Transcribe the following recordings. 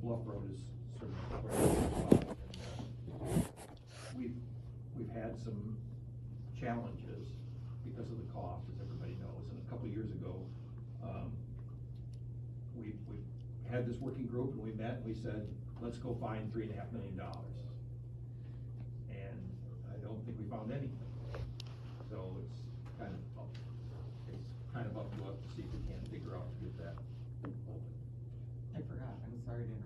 Bluff Road is certainly we've had some challenges because of the cost, as everybody knows. And a couple of years ago, we had this working group, and we met and we said, let's go find $3.5 million. And I don't think we found anything. So it's kind of up to us to see if we can figure out to get that open. I forgot, I'm sorry to interrupt.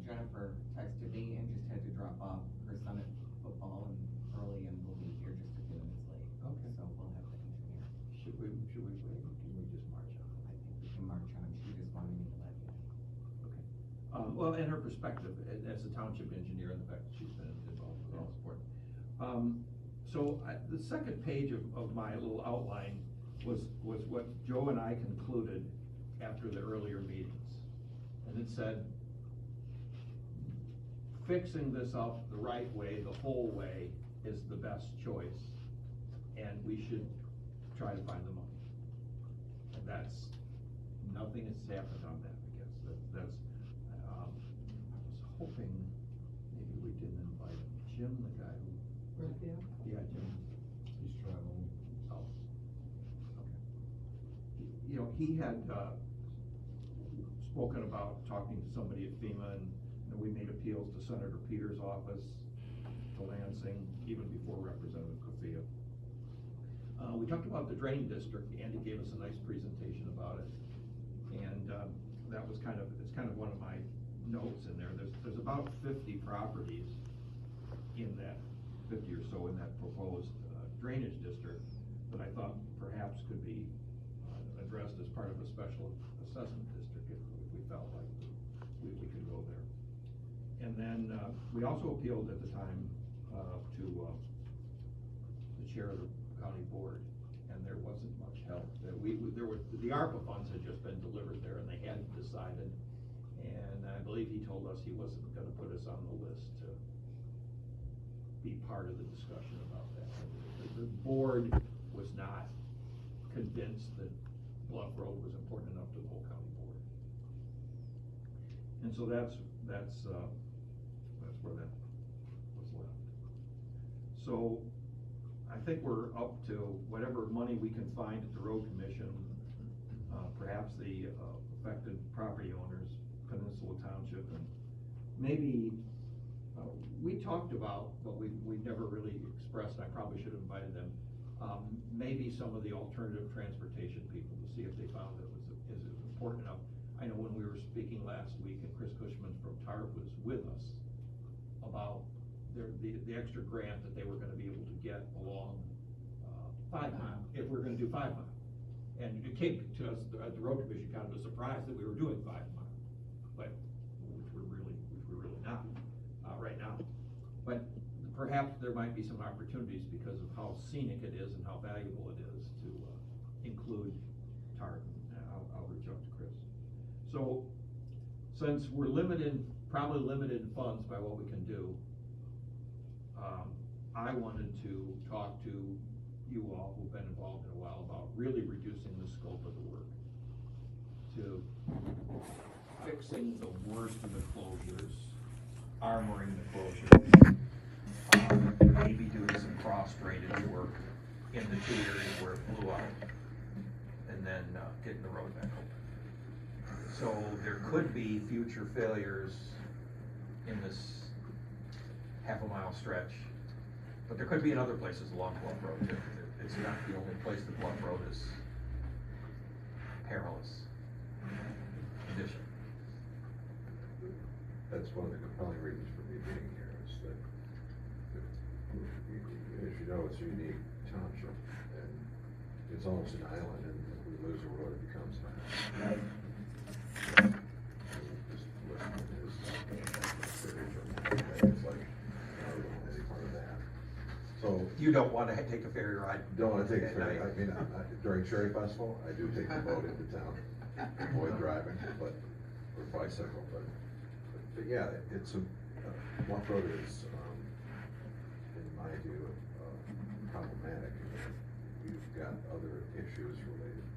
Jennifer texted me and just had to drop off her son at football and early, and we'll be here just a few minutes late. Okay. So we'll have the engineer. Should we wait, or can we just march on? I think we can march on. She just wanted me to let you know. Okay. Well, and her perspective as a township engineer and the fact that she's been involved with all support. The second page of my little outline was what Joe and I concluded after the earlier meetings. And it said, fixing this up the right way, the whole way, is the best choice. And we should try to find the money. And that's, nothing has happened on that, I guess. That's I was hoping maybe we didn't invite Jim, the guy who. Yeah, Jim. He's traveling. Oh. Okay. You know, he had spoken about talking to somebody at FEMA, and we made appeals to Senator Peters' office, to Lansing, even before Representative Kofia. We talked about the drain district. Andy gave us a nice presentation about it, and that was it's kind of one of my notes in there. There's about 50 properties in that 50 or so in that proposed drainage district that I thought perhaps could be addressed as part of a special assessment district if we felt like we could go there. And then we also appealed at the time to the chair of the county board, and there wasn't much help. The ARPA funds had just been delivered there, and they hadn't decided. And I believe he told us he wasn't going to put us on the list to be part of the discussion about that. The board was not convinced that Bluff Road was important enough to the whole county board. And so that's where that was left. So I think we're up to whatever money we can find at the road commission, perhaps the affected property owners, Peninsula Township, and maybe we talked about, but we never really expressed, I probably should have invited them, maybe some of the alternative transportation people to see if they found it is important enough. I know when we were speaking last week, and Chris Cushman from TARP was with us about the extra grant that they were going to be able to get along 5 Mile, if we're going to do 5 Mile. And it came to us at the road commission kind of a surprise that we were doing 5 Mile, but which we're really not right now. But perhaps there might be some opportunities because of how scenic it is and how valuable it is to include TARP. I'll reach out to Chris. So since we're probably limited in funds by what we can do, I wanted to talk to you all who've been involved in a while about really reducing the scope of the work to fixing the worst of the closures, armoring the closures, maybe doing some cross drainage work in the 2 areas where it blew out, and then getting the road back open. So there could be future failures in this half-a-mile stretch, but there could be in other places along Bluff Road too. It's not the only place that Bluff Road is perilous condition. That's one of the compelling reasons for me being here, is that, as you know, it's a unique township, and it's almost an island, and if we lose a road, it becomes an island. Just listen to his it's like, I don't want any part of that. So You don't want to take a ferry ride? don't want to take a ferry. I mean, during Cherry Festival, I do take the boat into town, avoid driving, or bicycle, but yeah, it's Bluff Road is, in my view, problematic. You've got other issues related.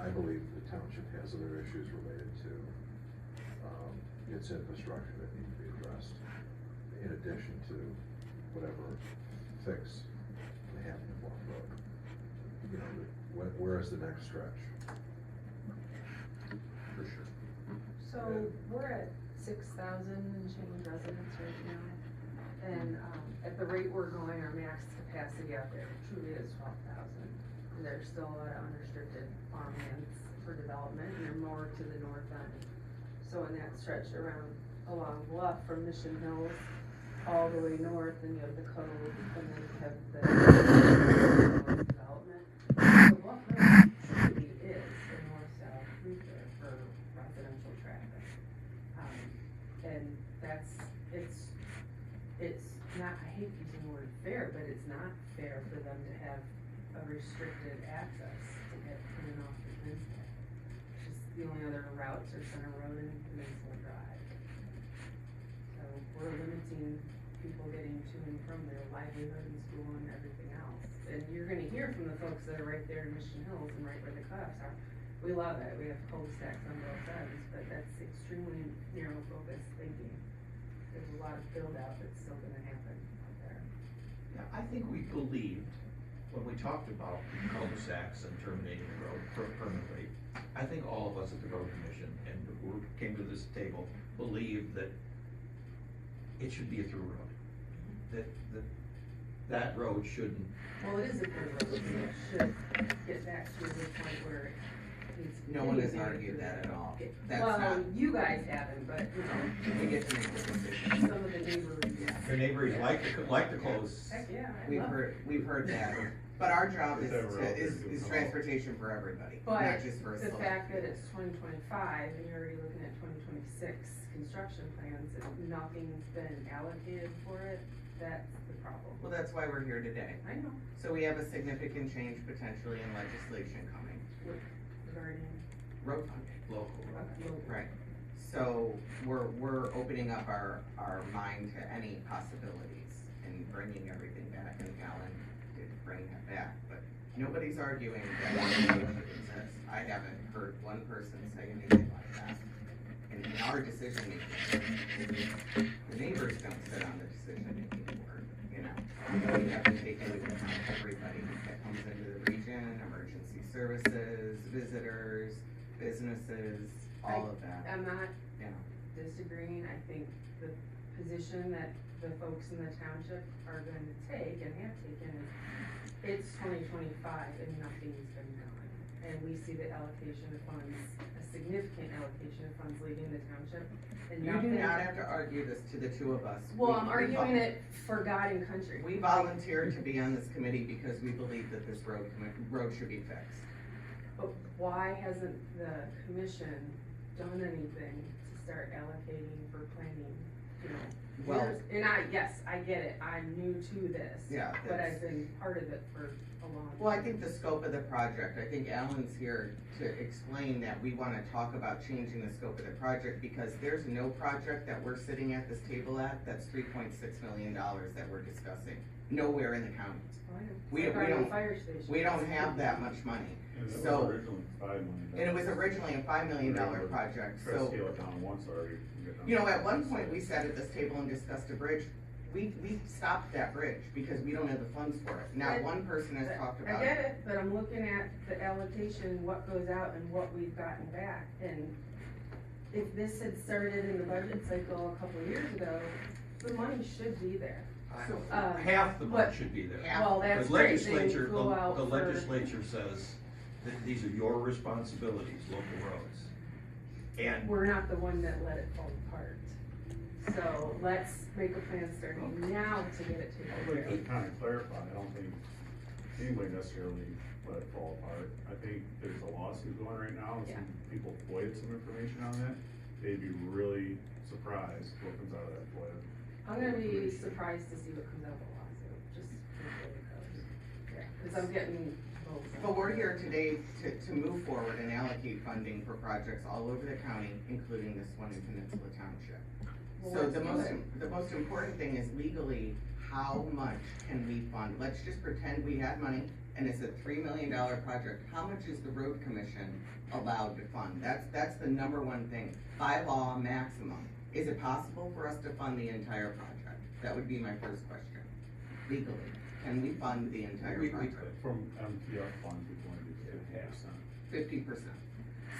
I believe the township has other issues related to it's infrastructure that needs to be addressed, in addition to whatever fix may happen in Bluff Road. You know, where is the next stretch? For sure. So we're at 6,000 and change residents right now. And, at the rate we're going, our max capacity out there truly is 12,000. And there's still a lot of unrestricted farmlands for development, and they're more to the north end. So in that stretch along Bluff from Mission Hills all the way north, and you have the Cove, and then you have the development. So Bluff Road truly is a north-south route there for residential traffic. And it's not, I hate using the word fair, but it's not fair for them to have a restricted access to get in and off the peninsula. Just the only other routes are Center Road and Peninsula Drive. So we're limiting people getting to and from their livelihood and school and everything else. And you're gonna hear from the folks that are right there in Mission Hills and right where the cutoffs are. We love it, we have cul-de-sacs on both ends, but that's extremely narrow focused thinking. There's a lot of build out that's still gonna happen out there. Yeah, I think we believed, when we talked about cul-de-sacs and terminating the road permanently, I think all of us at the road commission and who came to this table believed that it should be a through road. That road shouldn't. Well, it is a good road, so it should get back to the point where it needs to be. No one has argued that at all. That's Well, not, you guys haven't, but, you know, we get to make the decision. some of the neighbors, yeah. The neighbors like to close. Heck, yeah, I love it. We've heard that, but our job is transportation for everybody, But not just for a the select. fact that it's 2025 and you're already looking at 2026 construction plans and nothing's been allocated for it, that's the problem. Well, that's why we're here today. I know, So we have a significant change potentially in legislation coming, regarding, road funding. Local. Right. So we're opening up our mind to any possibilities and bringing everything back, and Alan did bring that back, but nobody's arguing that it should exist. I haven't heard one person say anything like that. In our decision making, the neighbors don't sit on the decision making board, you know. We have to take into account everybody that comes into the region, emergency services, visitors, businesses, all of that. I'm not Yeah. disagreeing, I think the position that the folks in the township are going to take and have taken is, it's 2025 and nothing's been done. And we see the allocation of funds, a significant allocation of funds leaving the township, and You nothing. do not have to argue this to the two of us. Well, I'm We arguing it for God and country. We volunteered to be on this committee because we believe that this road should be fixed. But why hasn't the commission done anything to start allocating for planning, you know? Well- years? And yes, I get it, I'm new to this. Yeah, But that's- I've been part of it for a long time. Well, I think the scope of the project, I think Alan's here to explain that we wanna talk about changing the scope of the project because there's no project that we're sitting at this table at that's $3.6 million that we're discussing. Nowhere in the county. Oh, I know. we It's like our don't- new fire station. We don't have that much money. And it was So- originally $5 million. And it was originally a $5 million project, Try to so. scale it down once already. You know, at one point, we sat at this table and discussed a bridge. We stopped that bridge because we don't have the funds for it. Not one person has talked about I get it. it, but I'm looking at the allocation, what goes out and what we've gotten back, and if this had started in the budget cycle a couple of years ago, the money should be there. Half the money but- should be there. Half. Well, that's The great, they legislature, go out the for- legislature says that these are your responsibilities, local roads. And We're not the one that let it fall apart. So let's make a plan starting now to get it I'd taken like care to kind of clarify, I don't think anybody necessarily let it fall apart. I think there's a lawsuit going right now, and some people FOIA'd some information on that. They'd be really surprised what comes out of that FOIA. I'm gonna be surprised to see what comes out of the lawsuit, just the way it goes. Yeah, cause I'm getting both. But we're here today to move forward and allocate funding for projects all over the county, including this one in Peninsula Township. Well, So let's the do it. most important thing is legally, how much can we fund? Let's just pretend we had money and it's a $3 million project, how much is the road commission allowed to fund? That's the number one thing, by law, maximum. Is it possible for us to fund the entire project? That would be my first question. Legally, can we fund the entire project? From MTF funds, we want to do 50%. 50%.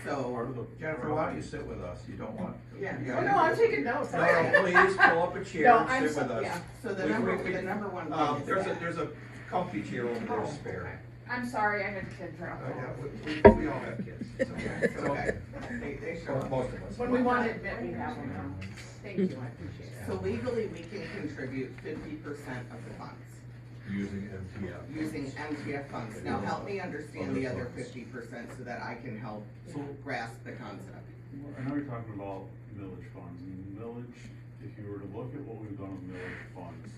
So, Part of the. Jennifer, why don't you sit with us? You don't want. Yeah. you Oh, gotta- no, I'm taking notes. No, please pull up a chair No, and I'm sit with us. yeah. so the We- number, we- the number one thing is There's a comfy chair over there Oh, spare. I'm sorry, I had kids around. Yeah, we all have kids. It's okay. It's okay. They show Or up. most of us. When we want to admit we have them now. Thank you, I appreciate it. So legally, we can contribute 50% of the funds, Using MTF. using MTF funds. Now, help me understand the other 50% so that I can help grasp the concept. I know you're talking about millage funds, and millage, if you were to look at what we've done with millage funds,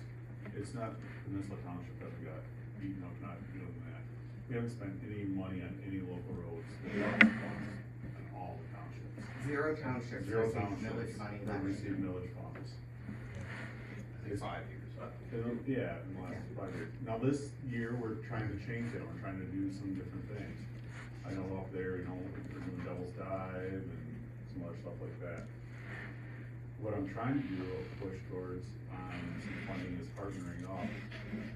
it's not Peninsula Township that we got beaten up, not doing that. We haven't spent any money on any local roads with millage funds in all the townships. Zero townships Zero received townships millage money that last receive year. millage funds. It's 5 years. Yeah, in the last 5 years. Now, this year, we're trying to change that, we're trying to do some different things. I know up there, you know, we're doing Devil's Dive and some other stuff like that. What I'm trying to do, a push towards on some funding is partnering up.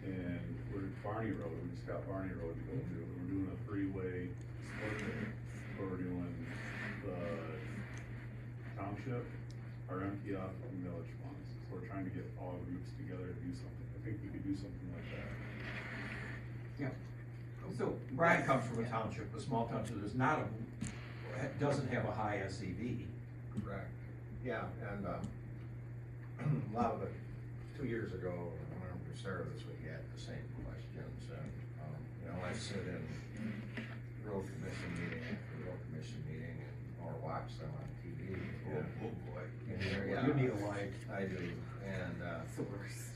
And we're at Barney Road, we just got Barney Road to go through, we're doing a 3-way split there. Where we're doing the township, our MTF and village funds. So we're trying to get all groups together to do something. I think we could do something like that. So, Brian comes from a township, a small township, doesn't have a high SEV. Correct. Yeah, and, a lot of it, 2 years ago, when we started this, we had the same questions, and, you know, I sit in road commission meeting after road commission meeting, or watch them on TV. Oh, boy. And yeah, You need a light. I do, and, it's the worst.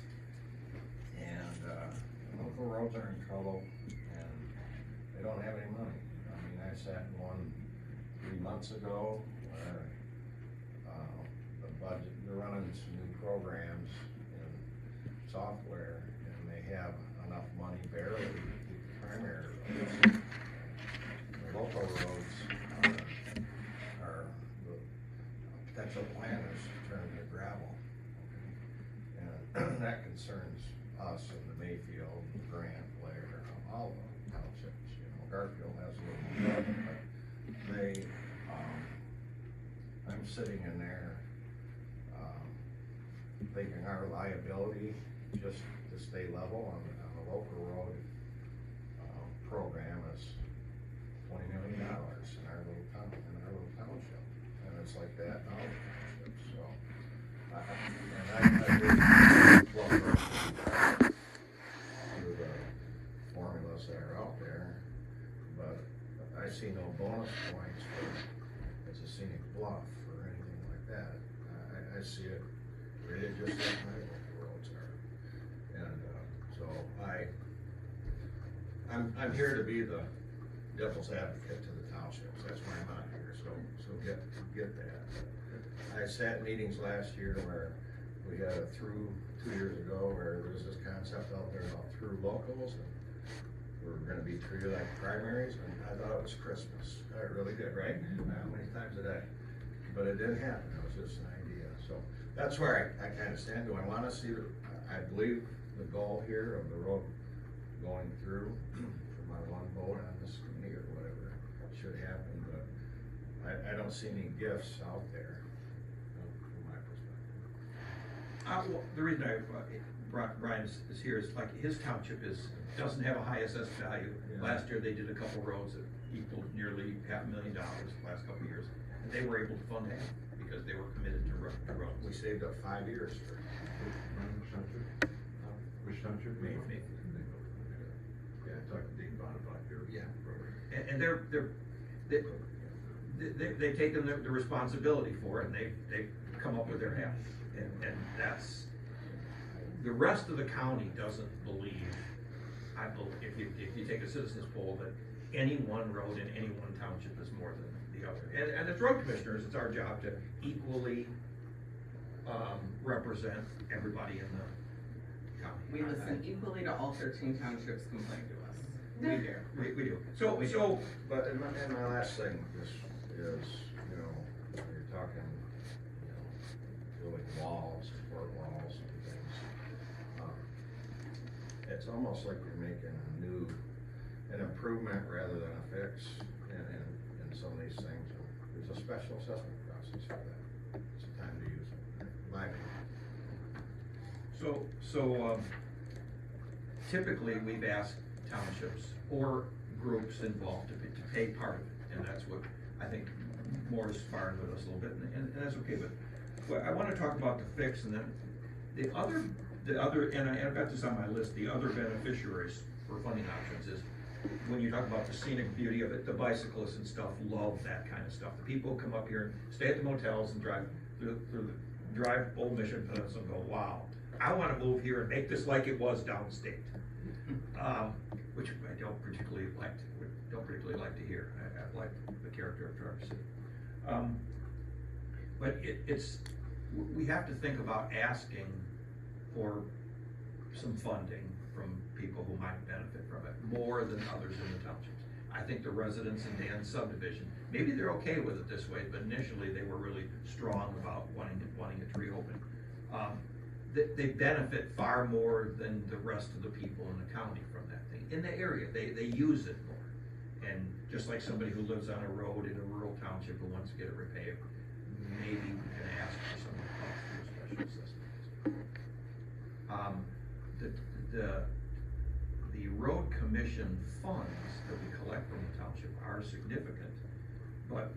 local roads are in trouble, and they don't have any money. I mean, I sat in one 3 months ago, where, the budget, they're running some new programs and software, and they have enough money barely to keep the primary roads. The local roads the potential plan is to turn to gravel. And that concerns us in the Mayfield, Grant, Blair, all the townships, you know, Garfield has a little more, but they, I'm sitting in there, thinking our liability just to stay level on the local road, program is $20 million in our little township, and it's like that in all the townships, so. I agree, well, through the formulas that are out there, but I see no bonus points for, it's a scenic bluff or anything like that. I see it rated just like my local roads are, and, so I'm here to be the devil's advocate to the townships, that's why I'm on here, so get that. I sat in meetings last year where we had a through, 2 years ago, where there's this concept out there about through locals, and we're gonna be treated like primaries, and I thought it was Christmas. I really did, right? How many times a day? But it didn't happen, it was just an idea, so that's where I kinda stand. Do I wanna see, I believe the goal here of the road going through, for my one vote on this committee or whatever, should happen, but I don't see any gifts out there, from my perspective. Well, the reason Brian is here is like his township doesn't have a high SS value. Yeah. Last year they did a couple roads that equaled nearly $500,000 the last couple of years. And they were able to fund that because they were committed to roads. We saved up 5 years for Which township? Mayfield. Yeah, I talked to Dean Bond about your. Yeah. And they've taken the responsibility for it, and they've come up with their half. And that's, the rest of the county doesn't believe, if you take a citizens poll, that any one road in any one township is more than the other. And as road commissioners, it's our job to equally represent everybody in the county. We listen equally to all 13 townships complain to us. We do. We do. So, But and my last thing is, you know, when you're talking, you know, building walls, support walls and things. It's almost like you're making an improvement rather than a fix in some of these things. There's a special assessment process for that. It's the time to use it, in my opinion. So typically, we've asked townships or groups involved to pay part of it, and that's what I think Maura's sparring with us a little bit, and that's okay, but I wanna talk about the fix, and then the other, and I've got this on my list, the other beneficiaries for funding options is, when you talk about the scenic beauty of it, the bicyclists and stuff love that kind of stuff. The people come up here and stay at the motels and drive Old Mission Peninsula and go, wow, I wanna move here and make this like it was downstate. Which I don't particularly like to hear. I like the character of Traverse City. But we have to think about asking for some funding from people who might benefit from it more than others in the townships. I think the residents in Dan's subdivision, maybe they're okay with it this way, but initially they were really strong about wanting it to reopen. They benefit far more than the rest of the people in the county from that thing. In the area, they use it more. And just like somebody who lives on a road in a rural township who wants to get it repaved, maybe we can ask for some cost for a special assessment. The road commission funds that we collect from the township are significant, but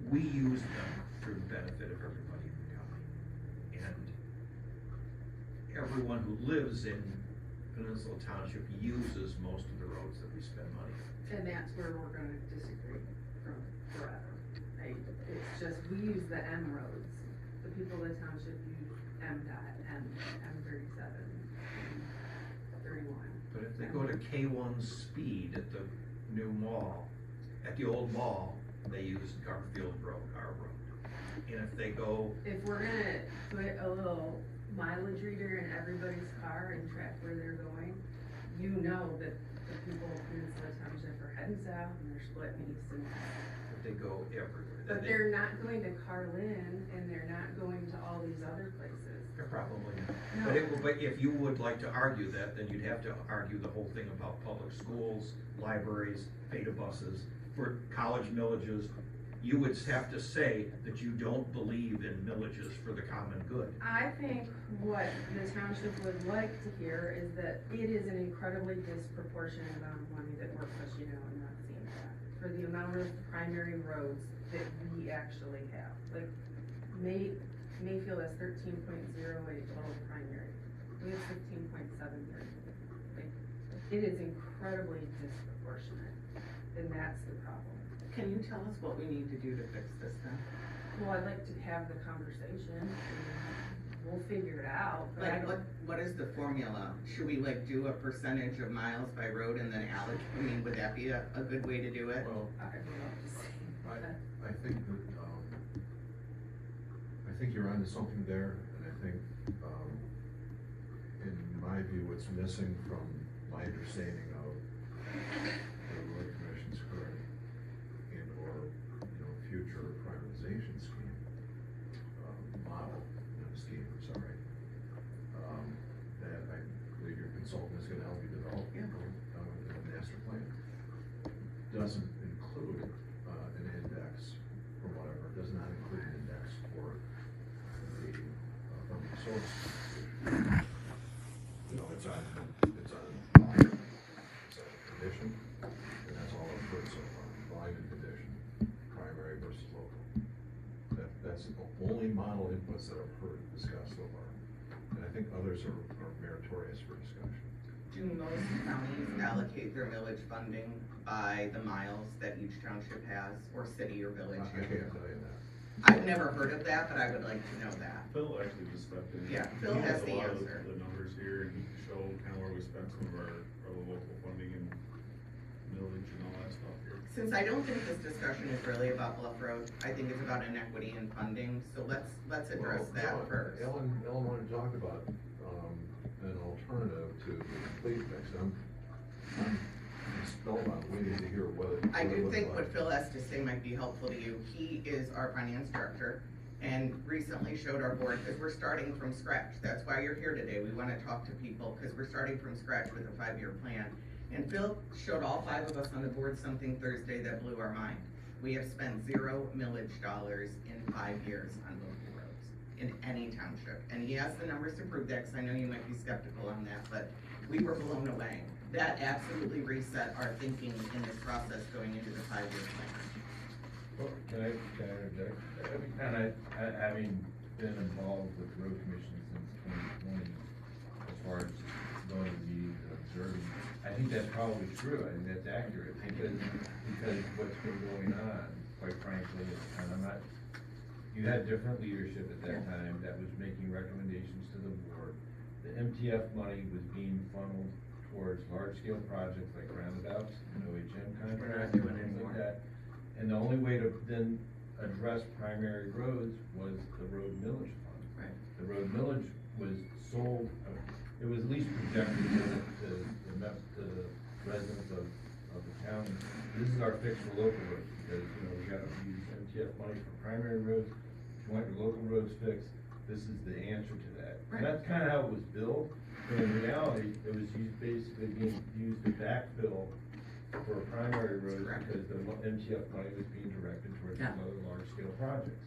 we use them for the benefit of everybody in the county. And everyone who lives in Peninsula Township uses most of the roads that we spend money on. And that's where we're gonna disagree from forever, right? It's just, we use the M roads, the people of the township use MDOT, M37, M31. But if they go to K1 speed at the new mall, at the old mall, they use Garfield Road, our road. And if they go, If we're gonna put a little mileage reader in everybody's car and track where they're going, you know that the people of Peninsula Township are heading south and they're splitting east and west. if they go everywhere, then But they're not going to Carlin and they're not going to all these other places. they're probably not. No. But if you would like to argue that, then you'd have to argue the whole thing about public schools, libraries, beta buses, for college millages. You would have to say that you don't believe in millages for the common good. I think what the township would like to hear is that it is an incredibly disproportionate amount of money that we're pushing out and not seeing that. For the amount of primary roads that we actually have. Like, Mayfield has 13.08 total primary. We have 15.7 here. Like, it is incredibly disproportionate, and that's the problem. Can you tell us what we need to do to fix this then? Well, I'd like to have the conversation, and we'll figure it out, but I Like, don't. what is the formula? Should we like do a percentage of miles by road and then allocate, I mean, would that be a good way to do it? Well, I would love to see. I think that, I think you're onto something there, and I think, in my view, what's missing from my understanding of the road commission's current and/or, future privatization scheme, model, scheme, I'm sorry, that I believe your consultant is gonna help you develop, the master plan, doesn't include, an index, or whatever, does not include an index for the, from the source. It's on condition, and that's all I've heard so far, volume and condition, primary versus local. That's the only model inputs that I've heard discussed so far, and I think others are meritorious for discussion. Do most counties allocate their millage funding by the miles that each township has, or city or village? I can't tell you that. I've never heard of that, but I would like to know that. Phil actually just stepped in. Yeah, Phil He has a the lot of answer. The numbers here, and he can show kind of where we spent some of our local funding and millage and all that stuff here. Since I don't think this discussion is really about Bluff Road, I think it's about inequity in funding, so let's address Well, that Ellen- first. Ellen wanted to talk about, an alternative to complete fix. spellbound, waiting to hear what it. I what it do looks think like. what Phil has to say might be helpful to you. He is our finance director and recently showed our board, because we're starting from scratch. That's why you're here today. We wanna talk to people, because we're starting from scratch with a 5-year plan. And Phil showed all 5 of us on the board something Thursday that blew our mind. We have spent 0 millage dollars in 5 years on local roads in any township. And he has the numbers to prove that, because I know you might be skeptical on that, but we were blown away. That absolutely reset our thinking in this process going into the 5-year plan. Well, can I interject? And having been involved with the road commission since 2020, as far as going to meetings and observing, I think that's probably true. I think that's accurate, because what's been going on, quite frankly, and I'm not, you had different leadership at that time that was making recommendations to the board. The MTF money was being funneled towards large-scale projects like roundabouts and OHM contracts and things like that. And the only way to then address primary roads was the road millage fund. Right. The road millage was sold, it was at least projected to the residents of the county. This is our fix for local roads, because, we gotta use MTF money for primary roads. If you want your local roads fixed, this is the answer to that. Right. And that's kinda how it was built, but in reality, it was basically being used to backfill for primary roads, Correct. because the MTF money was being directed towards Yeah. these other large-scale projects.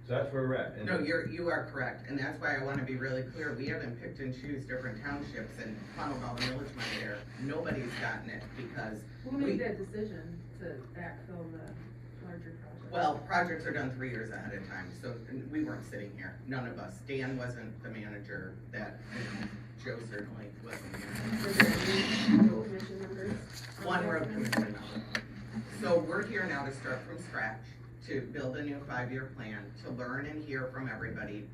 So that's where we're at. And No, you are correct, and that's why I wanna be really clear. We haven't picked and choose different townships and funneled all the millage money there. Nobody's gotten it because Who made that decision to backfill the larger project? well, projects are done 3 years ahead of time, so we weren't sitting here, none of us. Dan wasn't the manager that, Joe certainly wasn't here. Were there any road commission members? on One that? road commission member. So we're here now to start from scratch, to build a new 5-year plan, to learn and hear from everybody.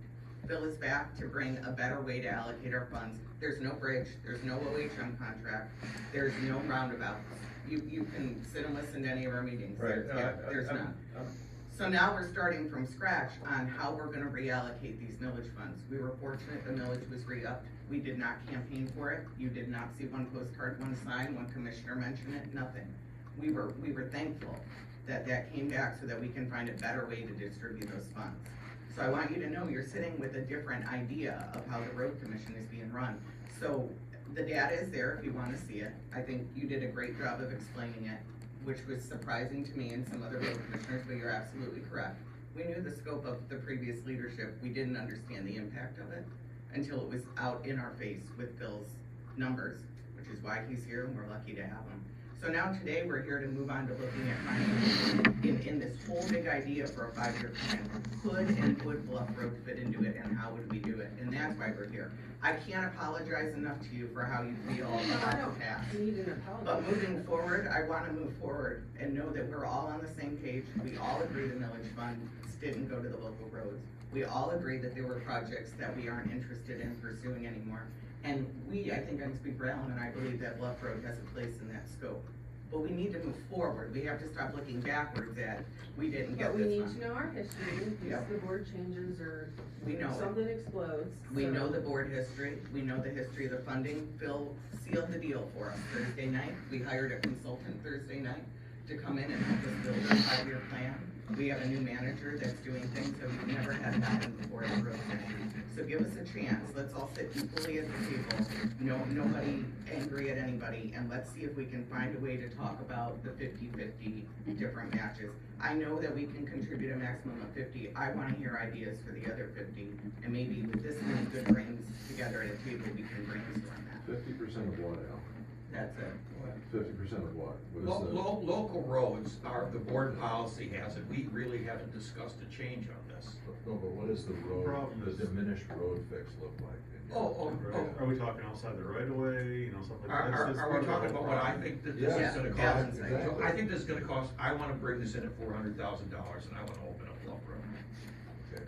Bill is back to bring a better way to allocate our funds. There's no bridge, there's no OHM contract, there's no roundabouts. You can sit and listen to any of our meetings. Right. There's none. So now we're starting from scratch on how we're gonna reallocate these millage funds. We were fortunate the millage was re-upped. We did not campaign for it. You did not see one postcard, one sign, one commissioner mention it, nothing. We were thankful that that came back so that we can find a better way to distribute those funds. So I want you to know you're sitting with a different idea of how the road commission is being run. So the data is there if you wanna see it. I think you did a great job of explaining it, which was surprising to me and some other road commissioners, but you're absolutely correct. We knew the scope of the previous leadership, we didn't understand the impact of it until it was out in our face with Bill's numbers, which is why he's here and we're lucky to have him. So now today, we're here to move on to looking at financing in this whole big idea for a 5-year plan. Could and would Bluff Road fit into it, and how would we do it? And that's why we're here. I can't apologize enough to you for how you feel about the past. You need an apology. But moving forward, I wanna move forward and know that we're all on the same page. We all agree the millage funds didn't go to the local roads. We all agree that there were projects that we aren't interested in pursuing anymore. And I think I can speak for Alan, and I believe that Bluff Road has a place in that scope. But we need to move forward. We have to stop looking backwards at, we didn't get But we this need money. to know our history, in Yeah. case the board changes or We know it. something explodes. We so- know the board history, we know the history of the funding. Phil sealed the deal for us Thursday night. We hired a consultant Thursday night to come in and help us build a 5-year plan. We have a new manager that's doing things that we've never had happen before at the road commission. So give us a chance, let's all sit equally at the table, nobody angry at anybody, and let's see if we can find a way to talk about the 50-50 different matches. I know that we can contribute a maximum of 50, I wanna hear ideas for the other 50, and maybe with this many good brains together at a table, we can brainstorm that. 50% of what, Al? That's it. 50% of what? What is the? Local roads are, the board policy has it, we really haven't discussed a change on this. No, but what does the road, Problem the is- diminished road fix look like? in your- Right. Are we talking outside the right of way, stuff like that? That's Are part we of the talking whole about what I problem. think that this Yeah, is gonna yeah, cost? exactly. So I think this is gonna cost, I wanna bring this in at $400,000 and I wanna open up Bluff Road. Okay.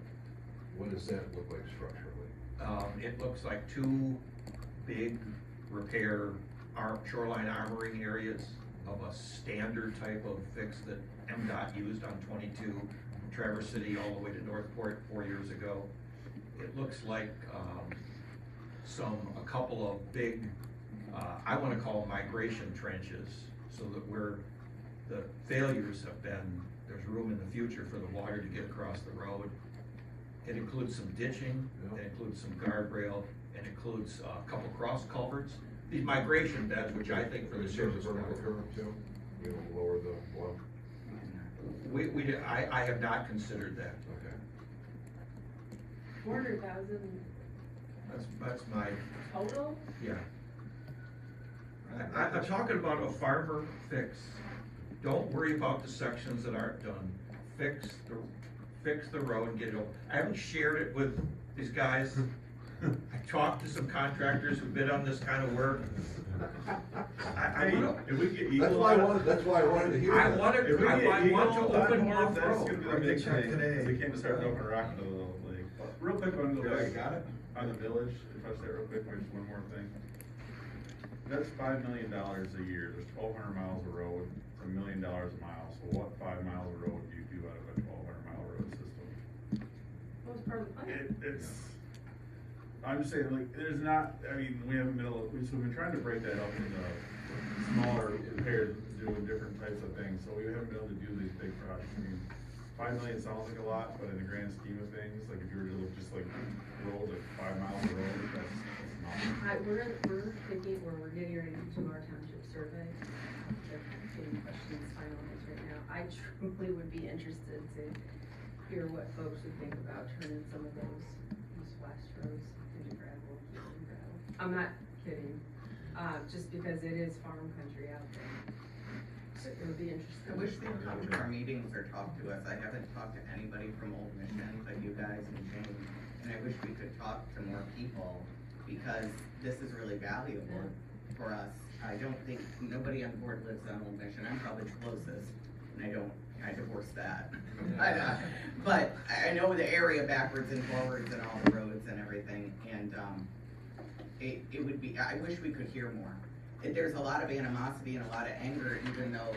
What does that look like structurally? It looks like 2 big repair shoreline armoring areas of a standard type of fix that MDOT used on 22 from Traverse City all the way to Northport 4 years ago. It looks like a couple of big I wanna call them migration trenches, so that where the failures have been, there's room in the future for the water to get across the road. It includes some ditching, it includes some guardrail, it includes a couple cross culverts. These migration beds, which I think for the surface vertical water. curve too, you know, lower the bluff. I have not considered that. Okay. 400,000 That's my, total? yeah. I'm talking about a farmer fix. Don't worry about the sections that aren't done. Fix the road and get it over. I haven't shared it with these guys. I talked to some contractors who bid on this kind of work. I wanna- If we get Eagle. That's why I wanted to hear I that. wanna- If we I get want Eagle to on open board, Bluff that's Road. gonna be the Our big big check thing. today. They can't just start dumping rock into the lake. Real quick, on the You already lake, got it? on the village, if I say real quick, just one more thing. That's $5 million a year, there's 1,200 miles of road, it's $1 million a mile, so what 5 miles of road do you do out of a 1,200 mile road system? What was part of the plan? I'm just saying, like, there's not, I mean, we haven't been able, so we've been trying to break that up into smaller repairs, doing different types of things, so we haven't been able to do these big projects. I mean, 5 million sounds like a lot, but in the grand scheme of things, like if you were to look just like roads, like 5 miles of road, that's nothing. We're thinking, we're getting ready to do our township survey. They're getting questions finalized right now. I truly would be interested to hear what folks would think about turning some of those east-west roads into gravel. I'm not kidding, just because it is farm country out there. So it would be interesting. I wish they'd come to our meetings or talk to us. I haven't talked to anybody from Old Mission, but you guys and Jane. And I wish we could talk to more people, because this is really valuable for us. I don't think, nobody on board lives on Old Mission. I'm probably the closest, and I divorced that. But I know the area backwards and forwards and all the roads and everything, and, it would be, I wish we could hear more. There's a lot of animosity and a lot of anger, even though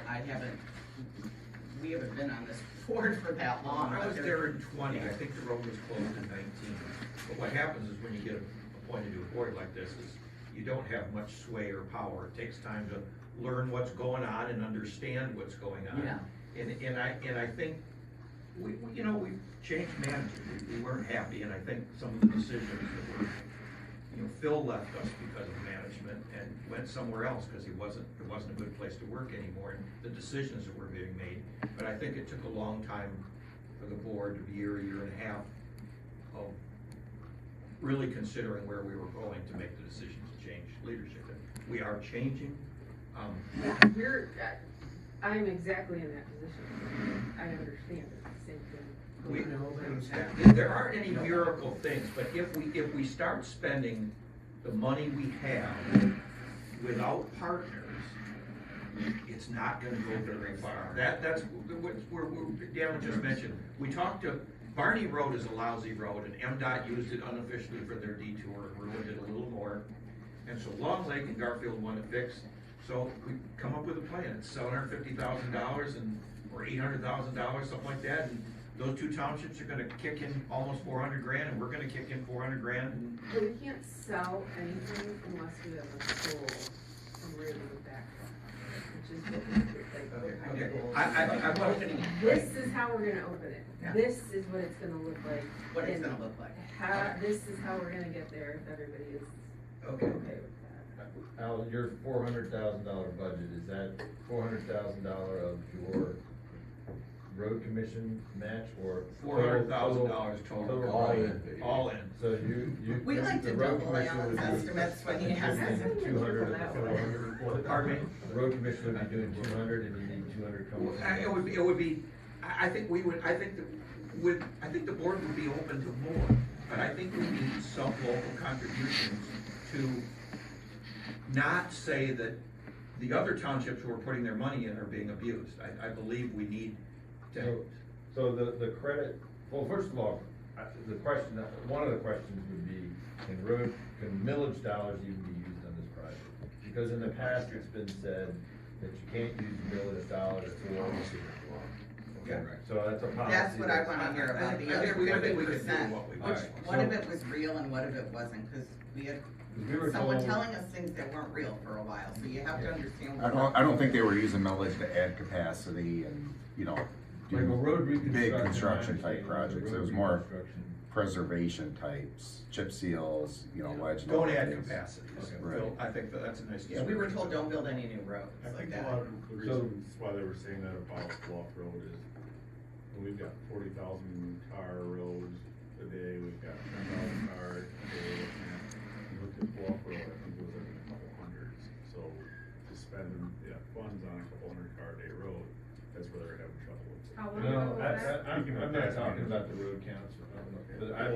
we haven't been on this board for that long. I was there in 20, I think the road was closed in 19. But what happens is when you get appointed to a board like this is you don't have much sway or power. It takes time to learn what's going on and understand what's going on. Yeah. And I think, we changed management, we weren't happy, and I think some of the decisions that were, Phil left us because of management and went somewhere else because it wasn't a good place to work anymore, and the decisions that were being made. But I think it took a long time for the board, a year and a half of really considering where we were going to make the decision to change leadership. And we are changing. I'm exactly in that position. I understand it, the same thing. There aren't any miracle things, but if we start spending the money we have without partners, it's not gonna go very far. That's what Dan just mentioned. We talked to, Barney Road is a lousy road, and MDOT used it unofficially for their detour, ruined it a little more. And so Long Lake and Garfield want it fixed, so we come up with a plan. It's $750,000 or $800,000, something like that, and those two townships are gonna kick in almost 400 grand, and we're gonna kick in 400 grand, and But we can't sell anything unless we have a soul and really the background, which is what we okay. I want to. This is how we're gonna open it. Yeah. This is what it's gonna look like. What it's and gonna look like. This is how we're gonna get there if everybody is Okay. okay with that. Al, your $400,000 budget, is that $400,000 of your road commission match or? $400,000 total. All in. All in. So you. We like the to road double commission would Alan's be estimates when he has contributing it. 200 of the 400. Pardon me? The road commission would be doing 200 and you need 200 coming. It would be, I think the board would be open to more, but I think we need some local contributions to not say that the other townships who are putting their money in are being abused. I believe we need to. So the credit, well, first of all, the question, one of the questions would be, can millage dollars even be used on this project? Because in the past, it's been said that you can't use millage dollars for. Okay. So that's a policy. That's what I wanna hear about, the I other think we can do 50%. what we Which, want. one of it was real and what of it wasn't, cause we had We were someone told- telling us things that weren't real for a while, so you have to understand. I don't think they were using millage to add capacity and, you know, Like a road do reconstruction. big I construction understand type a projects. It road was more reconstruction. preservation types, chip seals, you know, ledge. Don't add things. capacity. Okay. Right. So I think that's a nice. Yeah, we were told don't build any new roads I like think a that. lot of the reasons why they were saying that about Bluff Road is, when we've got 40,000 car roads a day, we've got 10,000 cars a day, and you look at Bluff Road, I think it was like a couple hundreds. So to spend, funds on a couple hundred car a day road, that's where they're having trouble. How long No, ago was that? I'm not talking about the road counts, but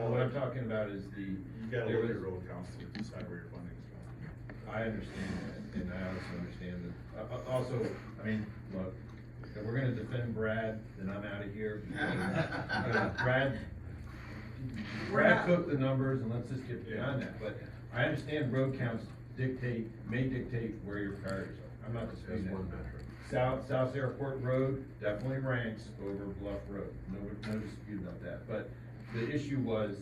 what I'm talking about is You gotta there look at was- road counts to decide where your funding's going. I understand that, and I also understand that, also, I mean, look, if we're gonna defend Brad, then I'm out of here. Brad took the numbers, and let's just get beyond that, but I understand road counts may dictate where your priorities are, I'm not disputing that. South Airport Road definitely ranks over Bluff Road, no dispute about that, but the issue was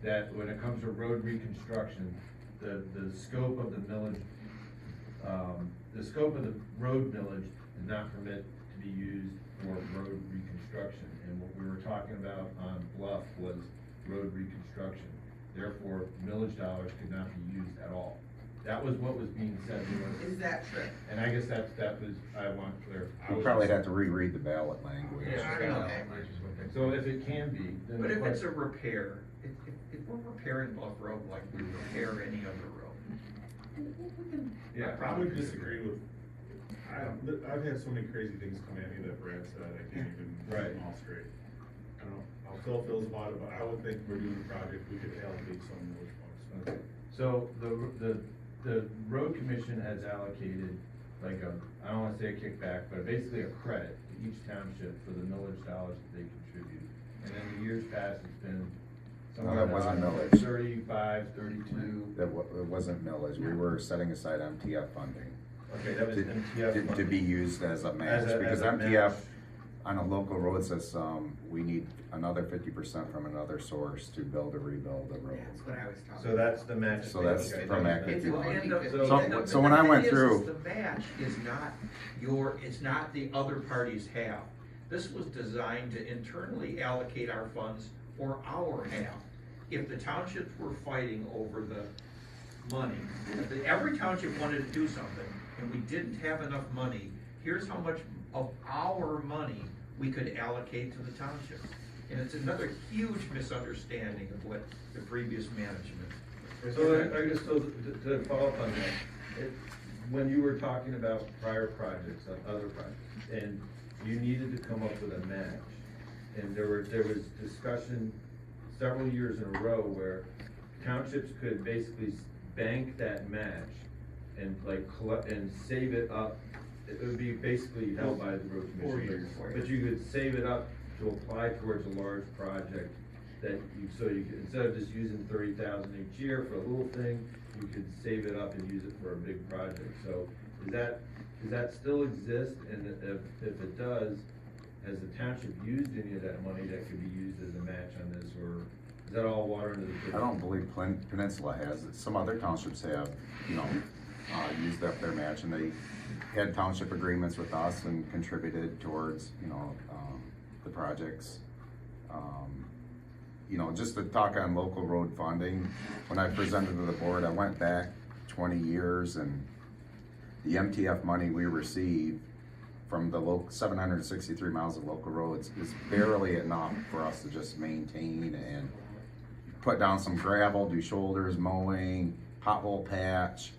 that when it comes to road reconstruction, the scope of the millage, the scope of the road millage did not permit to be used for road reconstruction, and what we were talking about on Bluff was road reconstruction, therefore millage dollars could not be used at all. That was what was being said to us. Is that true? And I guess that was, I want clarification. We'll probably have to reread the ballot language. Okay. So if it can be, then. But the if it's a question- repair, if we're repairing Bluff Road like we repair any other road. Yeah. I would disagree with, I've had so many crazy things come at me that Brad said, I can't even get Right. them all straight. I don't know how Phil feels about it, but I would think we're doing a project, we could allocate some of those funds. Okay, so the road commission has allocated like I don't wanna say a kickback, but basically a credit to each township for the millage dollars that they contribute. And in the years past, it's been somewhere that wasn't around millage. 35, 32. It wasn't millage, we were setting aside MTF funding. Okay, that was MTF. To be used as a match, As a because match. MTF, on a local road system, we need another 50% from another source to build or rebuild a road. That's what I was talking about. So that's the match. So that's Okay. from Act It's 51. a- And the- So- and the- so when I the went thing is through- The match is not it's not the other party's half. This was designed to internally allocate our funds for our half. If the townships were fighting over the money, if every township wanted to do something, and we didn't have enough money, here's how much of our money we could allocate to the township. And it's another huge misunderstanding of what the previous management. So I guess, so to follow up on that, when you were talking about prior projects, other projects, and you needed to come up with a match, and there was discussion several years in a row where townships could basically bank that match and like collect and save it up. It would be basically held by the road 4 commission, years. but you could save it up to apply towards a large project that you could, instead of just using 30,000 each year for a little thing, you could save it up and use it for a big project. So does that still exist? And if it does, has the township used any of that money that could be used as a match on this, or is that all water under the bridge? I don't believe Peninsula has it. Some other townships have, used up their match, and they had township agreements with us and contributed towards, the projects. Just to talk on local road funding, when I presented to the board, I went back 20 years, and the MTF money we received from the 763 miles of local roads is barely enough for us to just maintain and put down some gravel, do shoulders, mowing, pothole patch.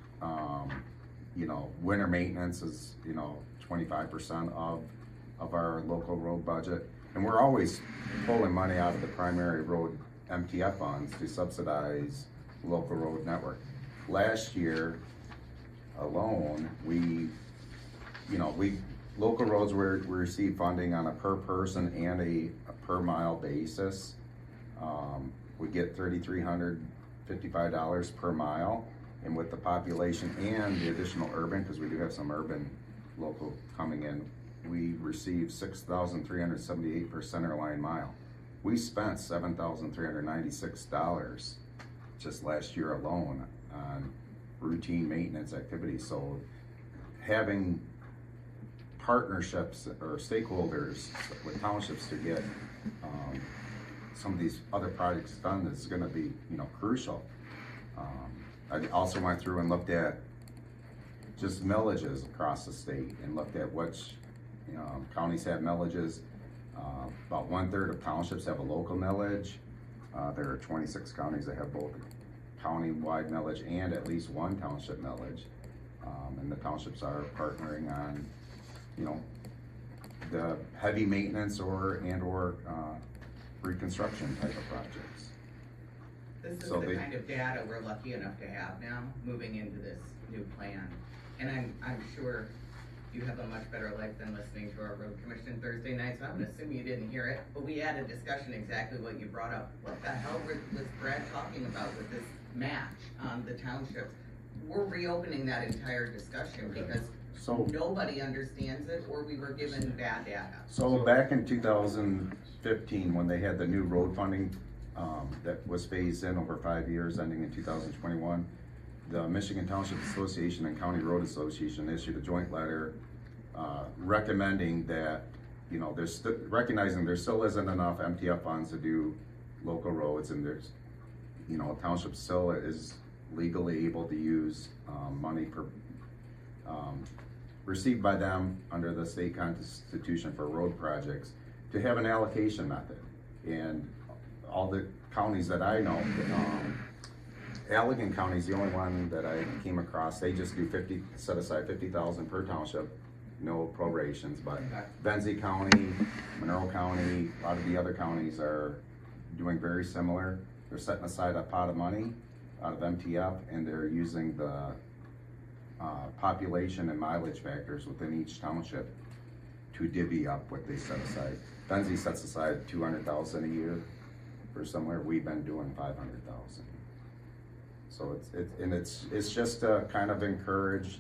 Winter maintenance is, 25% of our local road budget. And we're always pulling money out of the primary road MTF funds to subsidize local road network. Last year alone, local roads we received funding on a per person and a per mile basis. We get $3,355 per mile, and with the population and the additional urban, because we do have some urban local coming in, we received $6,378 per center line mile. We spent $7,396 just last year alone on routine maintenance activities, so having partnerships or stakeholders with townships to get, some of these other projects done is gonna be, crucial. I also went through and looked at just millages across the state and looked at which, counties have millages. About 1/3 of townships have a local millage. There are 26 counties that have both a county-wide millage and at least one township millage. And the townships are partnering on, the heavy maintenance or reconstruction type of projects. This is So the they- kind of data we're lucky enough to have now, moving into this new plan. And I'm sure you have a much better life than listening to our road commission Thursday nights, so I'm gonna assume you didn't hear it, but we had a discussion exactly what you brought up. What the hell was Brad talking about with this match on the townships? We're reopening that entire discussion because So- nobody understands it, or we were given bad data. So back in 2015, when they had the new road funding, that was phased in over 5 years, ending in 2021, the Michigan Township Association and County Road Association issued a joint letter, recommending that, recognizing there still isn't enough MTF funds to do local roads, and there's, township still is legally able to use, money received by them under the state constitution for road projects, to have an allocation method. And all the counties that I know, Allegan County is the only one that I came across, they just do set aside 50,000 per township, no prorations, but Benzie County, Monroe County, a lot of the other counties are doing very similar. They're setting aside a pot of money out of MTF, and they're using the population and mileage factors within each township to divvy up what they set aside. Benzie sets aside 200,000 a year for somewhere, we've been doing 500,000. So it's just to kind of encourage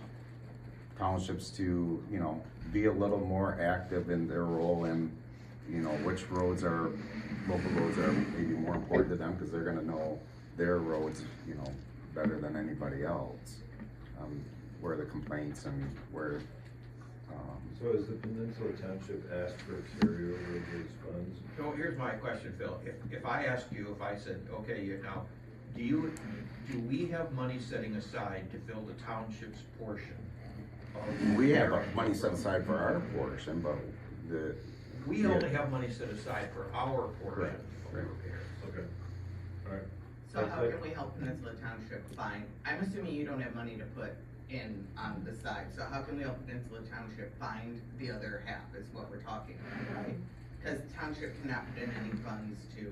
townships to, be a little more active in their role in, which local roads are maybe more important to them, because they're gonna know their roads, better than anybody else. Where the complaints and where, So has the Peninsula Township asked for a carryover of those funds? So here's my question, Phil. If I asked you, if I said, okay, now, do we have money setting aside to fill the township's portion of? we have money set aside for our portion, but We only have money set aside for our portion of Correct. repairs. Okay, alright. So how can we help Peninsula Township find, I'm assuming you don't have money to put in on the side, so how can we help Peninsula Township find the other half is what we're talking about, right? Cause township cannot put in any funds to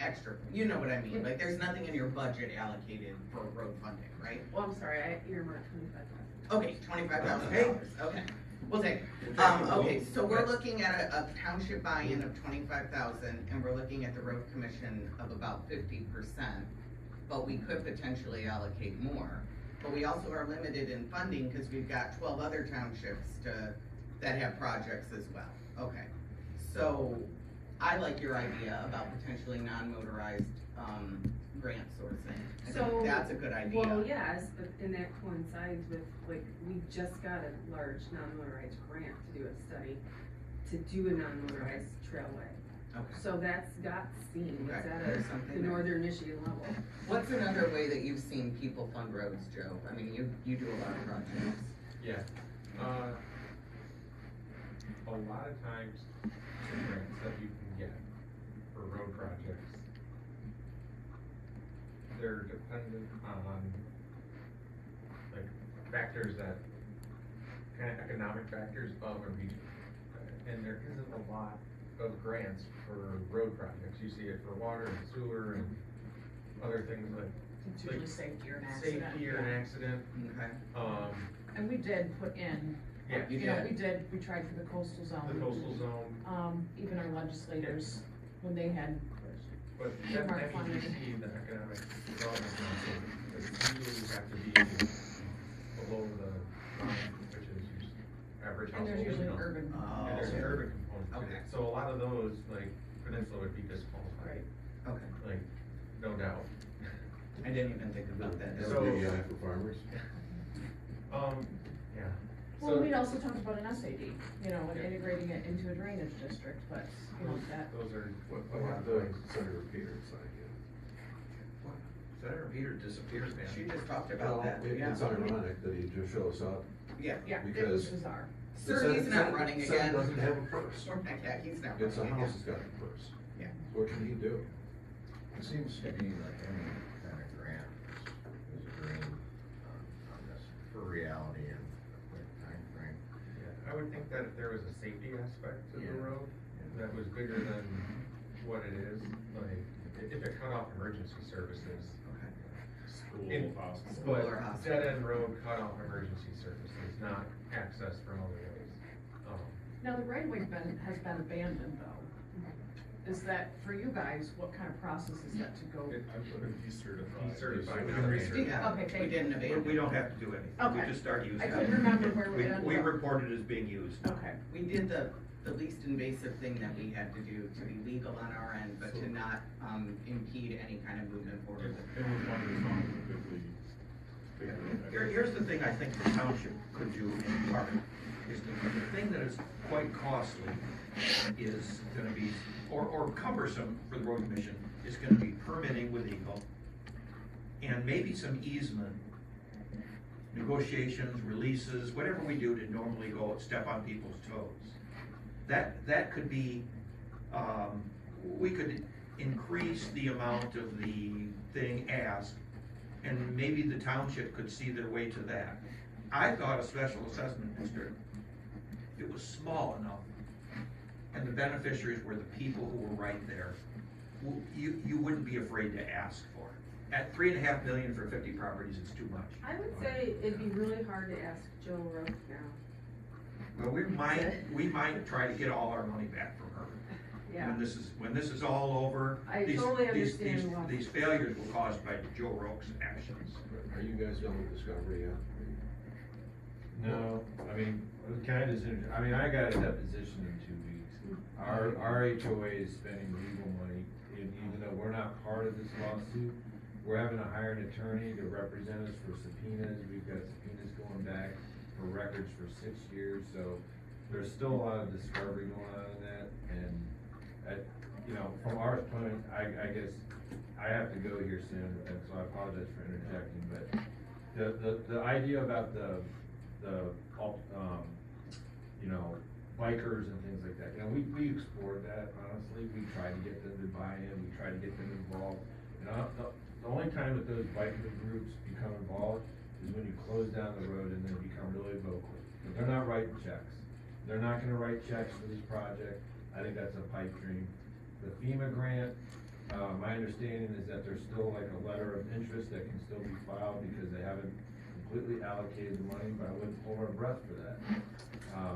extra, you know what I mean, like there's nothing in your budget allocated for road funding, right? Well, I'm sorry, I earmarked 25,000. Okay, $25,000, okay, we'll take it. Okay, so we're looking at a township buy-in of 25,000, and we're looking at the road commission of about 50%, but we could potentially allocate more. But we also are limited in funding, because we've got 12 other townships that have projects as well. Okay, so I like your idea about potentially non-motorized, grant sourcing. I think So, that's a good idea. Well, yes, but, and that coincides with, like, we just got a large non-motorized grant to do a study, to do a non-motorized trailway. Okay. So that's got steam, it's Okay, at there's something the there. northern Michigan level. What's another way that you've seen people fund roads, Joe? I mean, you do a lot of projects. Yeah, a lot of times, the grants that you can get for road projects, they're dependent on, like, factors that, kind of economic factors of a region. And there isn't a lot of grants for road projects. You see it for water and sewer and other things like It's usually safety or an accident. safety or an accident. Okay. And we did put in, Yeah, You we tried for the coastal the zone. coastal zone, Even our legislators, when they had, but Earmark that you funding. see the economic development council, it usually have to be below the line, which is average and there's household usually an income. urban. Oh, And there's an okay. urban component to Okay. it, so a lot of those, like, Peninsula would be disqualified, Okay. like, no doubt. I didn't even think about that. Have So- a DEI for farmers? Yeah. Well, So- we'd also talked about an SAD, you know, and integrating it into a drainage district, but, you know, that, Those are. What about the Senator Peters idea? Senator Peter disappears, man. She just talked Well, about that, yeah. it's ironic that he just shows up. Yeah. yeah, it Because- was bizarre. Sir, he's not running Senate again. doesn't have a purse. Yeah, he's not It's a running house again. that's got a purse. Yeah. What can he do? It seems to be like any kind of grant is agreeing on this for reality and a quick timeframe. Yeah, I would think that if there was a safety aspect to the Yeah. road that was bigger than what it is, like, if it cut off emergency services. Okay. School, In- hospital. School or But hospital. dead end road cut off emergency services, not access from other ways. Now, the right of way has been abandoned though. Is that, for you guys, what kind of process is that to go? I'm gonna be certified. Decertified, Be not certified. Yeah, Okay, we thank didn't We abandon. don't have to do anything, we Okay. just start using I it. couldn't remember where we ended We up. reported it as being used. Okay, We did the least invasive thing that we had to do to be legal on our end, but to not, impede any kind of movement forward. It was one of the songs that bigly. Here's the thing I think the township could do in part, is the thing that is quite costly is gonna be, or cumbersome for the road commission, is gonna be permitting with Eagle, and maybe some easement, negotiations, releases, whatever we do to normally go step on people's toes. That could be, we could increase the amount of the thing asked, and maybe the township could see their way to that. I thought a special assessment district, if it was small enough, and the beneficiaries were the people who were right there, you wouldn't be afraid to ask for it. At $3.5 million for 50 properties, it's too much. I would say it'd be really hard to ask Joe Roach now. Well, we might try to get all our money back from her. Yeah. When this is all over, I these, totally these, understand these, why. these failures were caused by Joe Roke's actions. Are you guys done with Discovery yet? No, I mean, can I just, I mean, I got a deposition in 2 weeks. Our HOA is spending legal money, and even though we're not part of this lawsuit, we're having to hire an attorney to represent us for subpoenas. We've got subpoenas going back for records for 6 years, so there's still a lot of discovery going on in that, and you know, from our point, I guess I have to go here soon, and so I apologize for interjecting, but the idea about the you know, bikers and things like that, you know, we explored that, honestly. We tried to get them to buy in, we tried to get them involved. You know, the only time that those biker groups become involved is when you close down the road and they become really vocal. But they're not writing checks. They're not gonna write checks for this project. I think that's a pipe dream. The FEMA grant, my understanding is that there's still like a letter of interest that can still be filed because they haven't completely allocated the money, but I wouldn't hold our breath for that.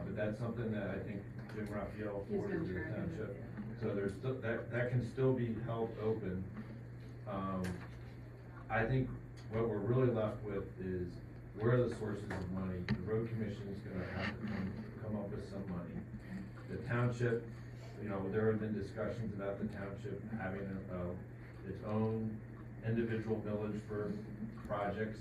But that's something that I think Jim Raphael He's forwarded been to the tracking it, township. yeah. So there's still, that can still be held open. I think what we're really left with is where are the sources of money? The road commission is gonna have to come up with some money. The township, you know, there have been discussions about the township having its own individual millage for projects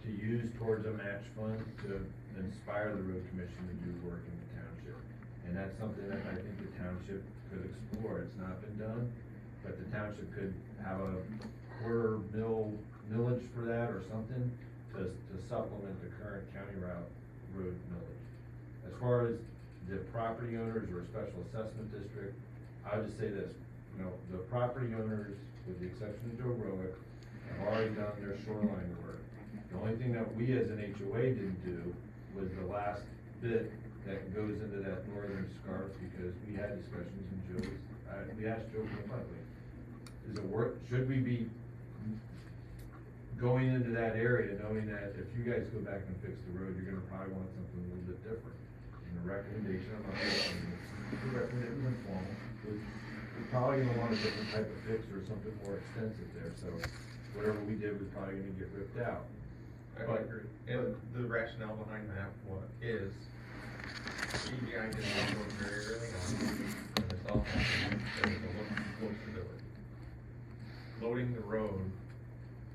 to use towards a match fund to inspire the road commission to do work in the township. And that's something that I think the township could explore. It's not been done, but the township could have a quarter millage for that or something to supplement the current county road millage. As far as the property owners or special assessment district, I would just say this, you know, the property owners, with the exception of Joe Rowick, have already done their shoreline work. The only thing that we as an HOA didn't do was the last bit that goes into that northern scarf, because we had discussions and we asked Joe bluntly, is it worth, should we be going into that area knowing that if you guys go back and fix the road, you're gonna probably want something a little bit different? And the recommendation, I'm not the recommendation was informal, was we're probably gonna want a different type of fix or something more extensive there, so whatever we did was probably gonna get ripped out. I agree. And the rationale behind that is CGI did not work very early on, and it's all happening because of the low stability. Loading the road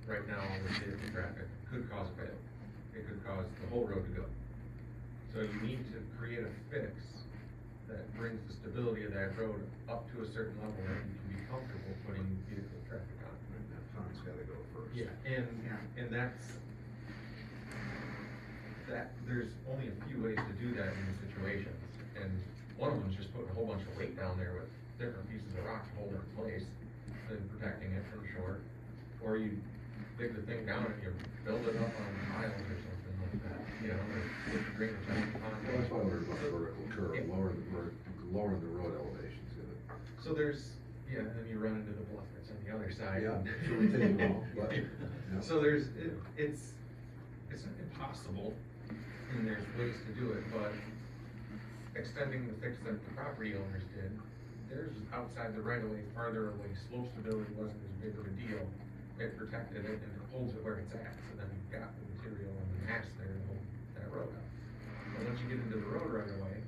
right now with vehicle traffic could cause a fail. It could cause the whole road to go. So you need to create a fix that brings the stability of that road up to a certain level that you can be comfortable putting vehicle traffic on. That pond's gotta go first. Yeah, and that's, there's only a few ways to do that in these situations. And one of them is just putting a whole bunch of weight down there with different pieces of rock to hold it in place and protecting it from shore. Or you dig the thing down and you build it up on piles or something like that, you know, or put the drainage out the pond. Well, that's why we're about vertical curve, lowering the road elevation's gonna. So there's, yeah, and then you run into the bluff that's on the other side. Yeah, so we take them all, but, yeah. So there's, it's not impossible, and there's ways to do it, but extending the fix that the property owners did, theirs was outside the right of way, farther away, slope stability wasn't as big of a deal. It protected it and it holds it where it's at, so then you've got the material and the mass there to hold that road up. But once you get into the road right away,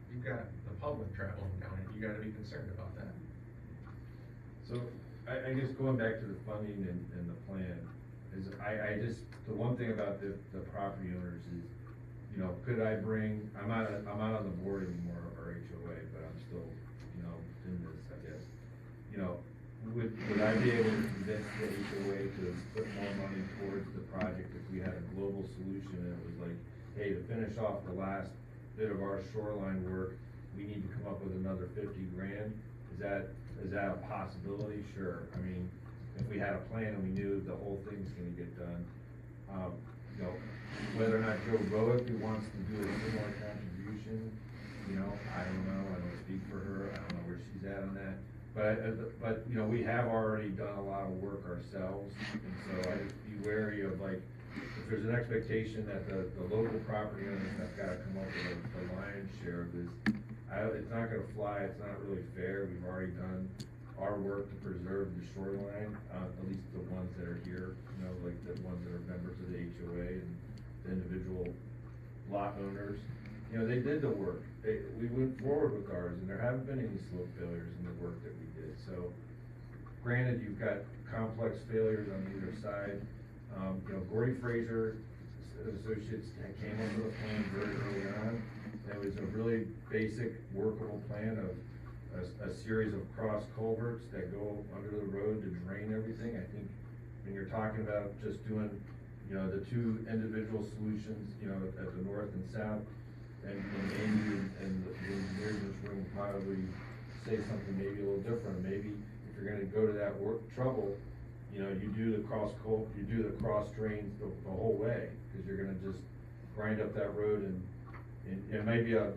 you've got the public traveling down it, you gotta be concerned about that. So, I guess going back to the funding and the plan, is the one thing about the property owners is, you know, could I bring, I'm not on the board anymore, or HOA, but I'm still, you know, in this, I guess. You know, would I be able to convince the HOA to put more money towards the project if we had a global solution and it was like, hey, to finish off the last bit of our shoreline work, we need to come up with another 50 grand? Is that a possibility? Sure. I mean, if we had a plan and we knew the whole thing's gonna get done, you know, whether or not Joe Roick wants to do a similar contribution, you know, I don't know, I don't speak for her, I don't know where she's at on that. But, you know, we have already done a lot of work ourselves, and so I'd be wary of like, if there's an expectation that the local property owners have gotta come up with the lion's share of this, it's not gonna fly, it's not really fair, we've already done our work to preserve the shoreline, at least the ones that are here, you know, like the ones that are members of the HOA and the individual lot owners. You know, they did the work, we went forward with ours, and there haven't been any slope failures in the work that we did, so. Granted, you've got complex failures on either side, you know, Gordy Fraser Associates came up with a plan very early on. It was a really basic, workable plan of a series of cross culverts that go under the road to drain everything. I think when you're talking about just doing, you know, the two individual solutions, you know, at the north and south, and Andy and the engineers in this room probably say something maybe a little different. Maybe if you're gonna go to that trouble, you know, you do the cross drains the whole way, because you're gonna just grind up that road and it may be a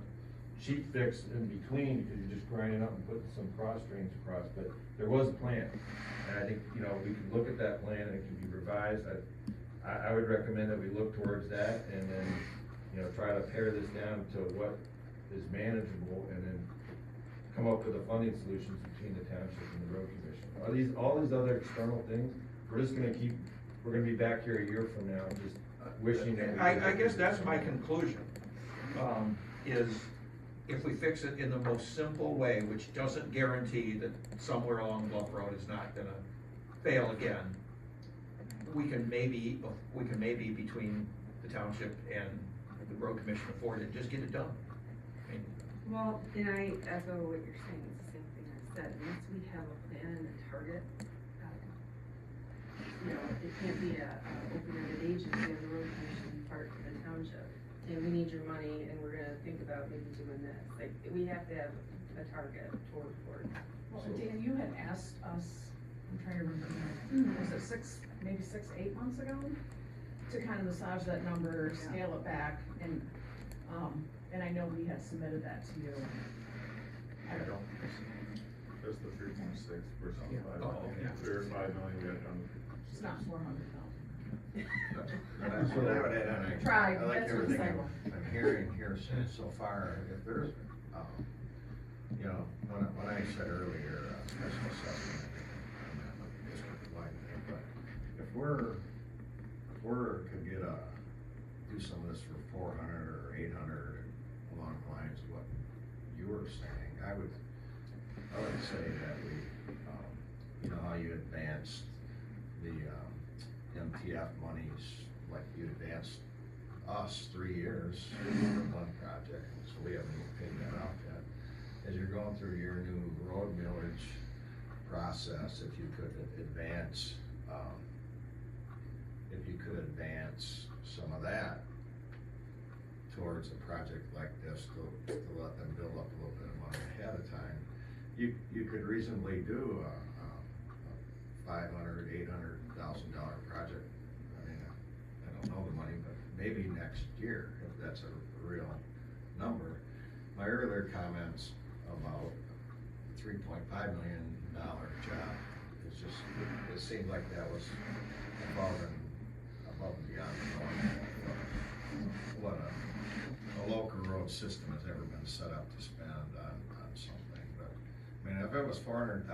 cheap fix in between, because you're just grinding up and putting some cross drains across, but there was a plan. And I think, you know, we can look at that plan and it can be revised. I would recommend that we look towards that and then, you know, try to pare this down to what is manageable and then come up with a funding solutions between the township and the road commission. All these other external things, we're gonna be back here a year from now just wishing that we. I guess that's my conclusion, is if we fix it in the most simple way, which doesn't guarantee that somewhere along Bluff Road is not gonna fail again, we can maybe between the township and the road commission afford it, just get it done. I mean, Well, and I echo what you're saying, it's the same thing I said, once we have a plan and a target, you know, it can't be a open-ended agency of the road commission part of the township. And we need your money and we're gonna think about maybe doing this, like, we have to have a target toward. Well, Dan, you had asked us, I'm trying to remember, was it 8 months ago? To kind of massage that number, scale it back, and I know we had submitted that to you. I don't know. That's the 3.6 versus Yeah. 5 Oh, million. okay. There are 5 million, we got done with 3.6. It's not 400,000. That's what I would add on. Tried, I like that's what everything I'm I'm hearing here so far. If there's, you know, when I said earlier, special assessment, I'm a district-wide thing, but if we're could get do some of this for 400 or 800 along the lines of what you were saying, I would say that we, you know, how you advanced the MTF monies, like you advanced us 3 years for one project, so we haven't even paid that out yet. As you're going through your new road millage process, if you could advance, some of that towards a project like this to let them build up a little bit of money ahead of time, you could reasonably do a $500,000, $800,000 project. I mean, I don't know the money, but maybe next year, if that's a real number. My earlier comments about $3.5 million job, it's just, it seemed like that was above and beyond the norm of what a local road system has ever been set up to spend on something. But I mean, if it was $400,000,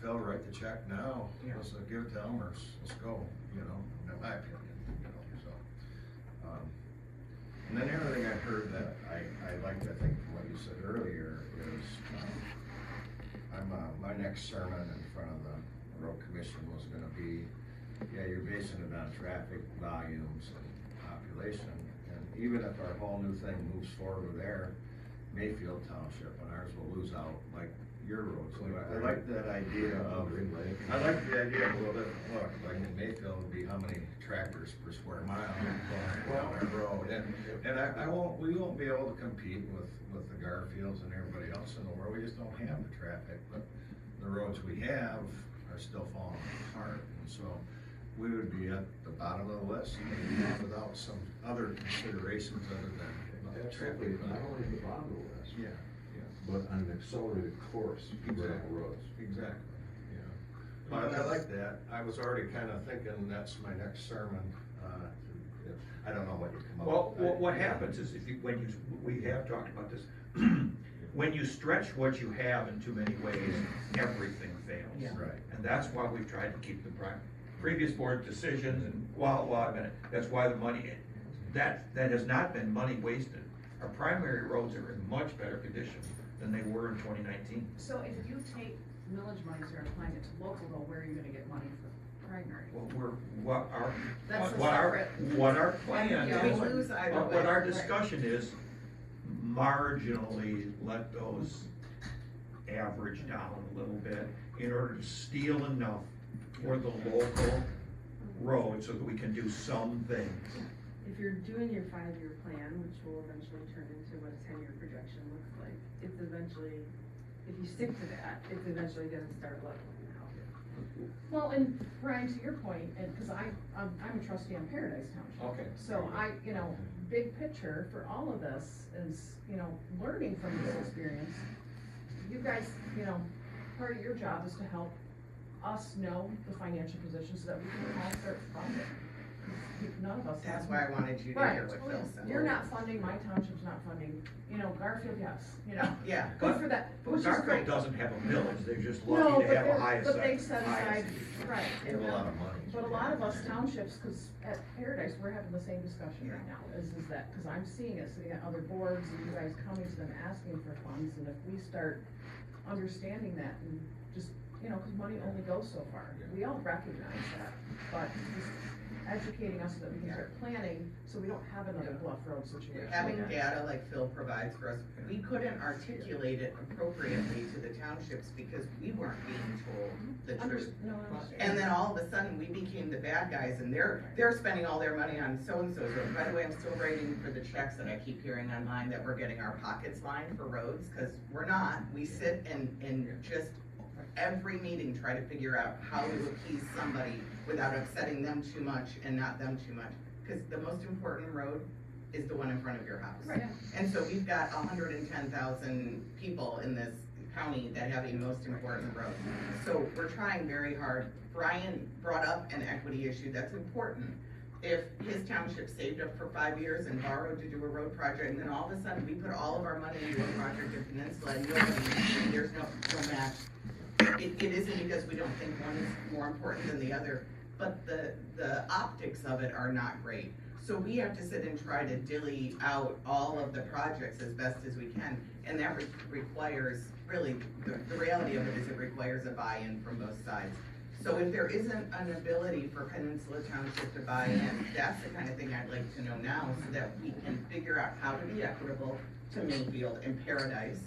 Phil, write the check now. Let's give it to Elmer's. Let's go. You know, in my opinion. You know, so. And then the other thing I heard that I liked, I think, from what you said earlier is my next sermon in front of the road commission was going to be, you're basing it on traffic volumes and population. And even if our whole new thing moves forward there, Mayfield Township and ours will lose out like your roads. So I like that idea of, I like the idea of a little bit, look, like in Mayfield would be how many tractors per square mile going down our road. And we won't be able to compete with the Garfields and everybody else in the world. We just don't have the traffic, but the roads we have are still falling apart. And so we would be at the bottom of the list, maybe without some other considerations other than Absolutely, traffic. not only at the bottom of the list. Yeah. But on an accelerated course, gravel roads. Exactly, yeah. But I like that. I was already kind of thinking that's my next sermon. I don't know what you come up with. Well, what happens is we have talked about this, when you stretch what you have in too many ways, everything fails. Yeah. Right. And that's why we've tried to keep the previous board decisions and, that's why the money, that has not been money wasted. Our primary roads are in much better condition than they were in 2019. So if you take millage money and applying it to local, though, where are you gonna get money for primary? Well, That's a what our plan Yeah, is, we lose either what way. our discussion is, marginally let those average down a little bit in order to steal enough for the local road so that we can do some things. If you're doing your 5-year plan, which will eventually turn into what a 10-year projection looks like, it's eventually, if you stick to that, it's eventually gonna start leveling out. Well, and Brian, to your point, and, cause I'm a trustee on Paradise Township. Okay. So big picture for all of this is, learning from this experience. You guys, part of your job is to help us know the financial position so that we can all start funding. None of us. That's why I wanted you to Right. hear what Phil said. You're not funding, my township's not funding, Garfield, yes, Yeah. good for that, which is Garfield great. doesn't have a millage, they're just No, lucky but to have a they're, high but they assessment. set aside, right. They have a lot of money. But a lot of us townships, cause at Paradise, we're having the same discussion right now, is that, cause I'm seeing it, sitting at other boards, and you guys coming to them asking for funds, and if we start understanding that and just, cause money only goes so far, we all recognize that, but just educating us so that we can start planning, so we don't have another Bluff Road situation. Having again. data like Phil provides for us, we couldn't articulate it appropriately to the townships because we weren't being told the truth. No, I understand. And then all of a sudden, we became the bad guys and they're spending all their money on so-and-so's road. By the way, I'm still waiting for the checks that I keep hearing online that we're getting our pockets lined for roads, cause we're not. We sit and just every meeting try to figure out how to appease somebody without upsetting them too much and not them too much. Cause the most important road is the one in front of your house. Right. And so we've got 110,000 people in this county that have a most important road. So we're trying very hard. Brian brought up an equity issue that's important. If his township saved up for 5 years and borrowed to do a road project, and then all of a sudden we put all of our money into a project in Peninsula and there's no match. It isn't because we don't think one is more important than the other, but the optics of it are not great. So we have to sit and try to dilly out all of the projects as best as we can, and that requires, really, the reality of it is it requires a buy-in from both sides. So if there isn't an ability for Peninsula Township to buy in, that's the kind of thing I'd like to know now, so that we can figure out how to be equitable to Mayfield and Paradise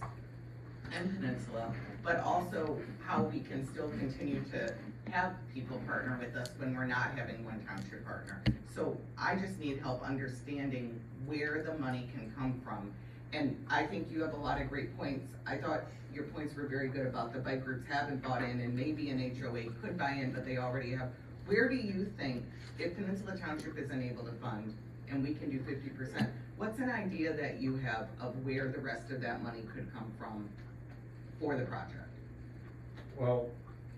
and Peninsula, but also how we can still continue to have people partner with us when we're not having one township partner. So I just need help understanding where the money can come from. And I think you have a lot of great points. I thought your points were very good about the bike groups haven't bought in, and maybe an HOA could buy in, but they already have. Where do you think, if Peninsula Township isn't able to fund, and we can do 50%, what's an idea that you have of where the rest of that money could come from for the project? Well,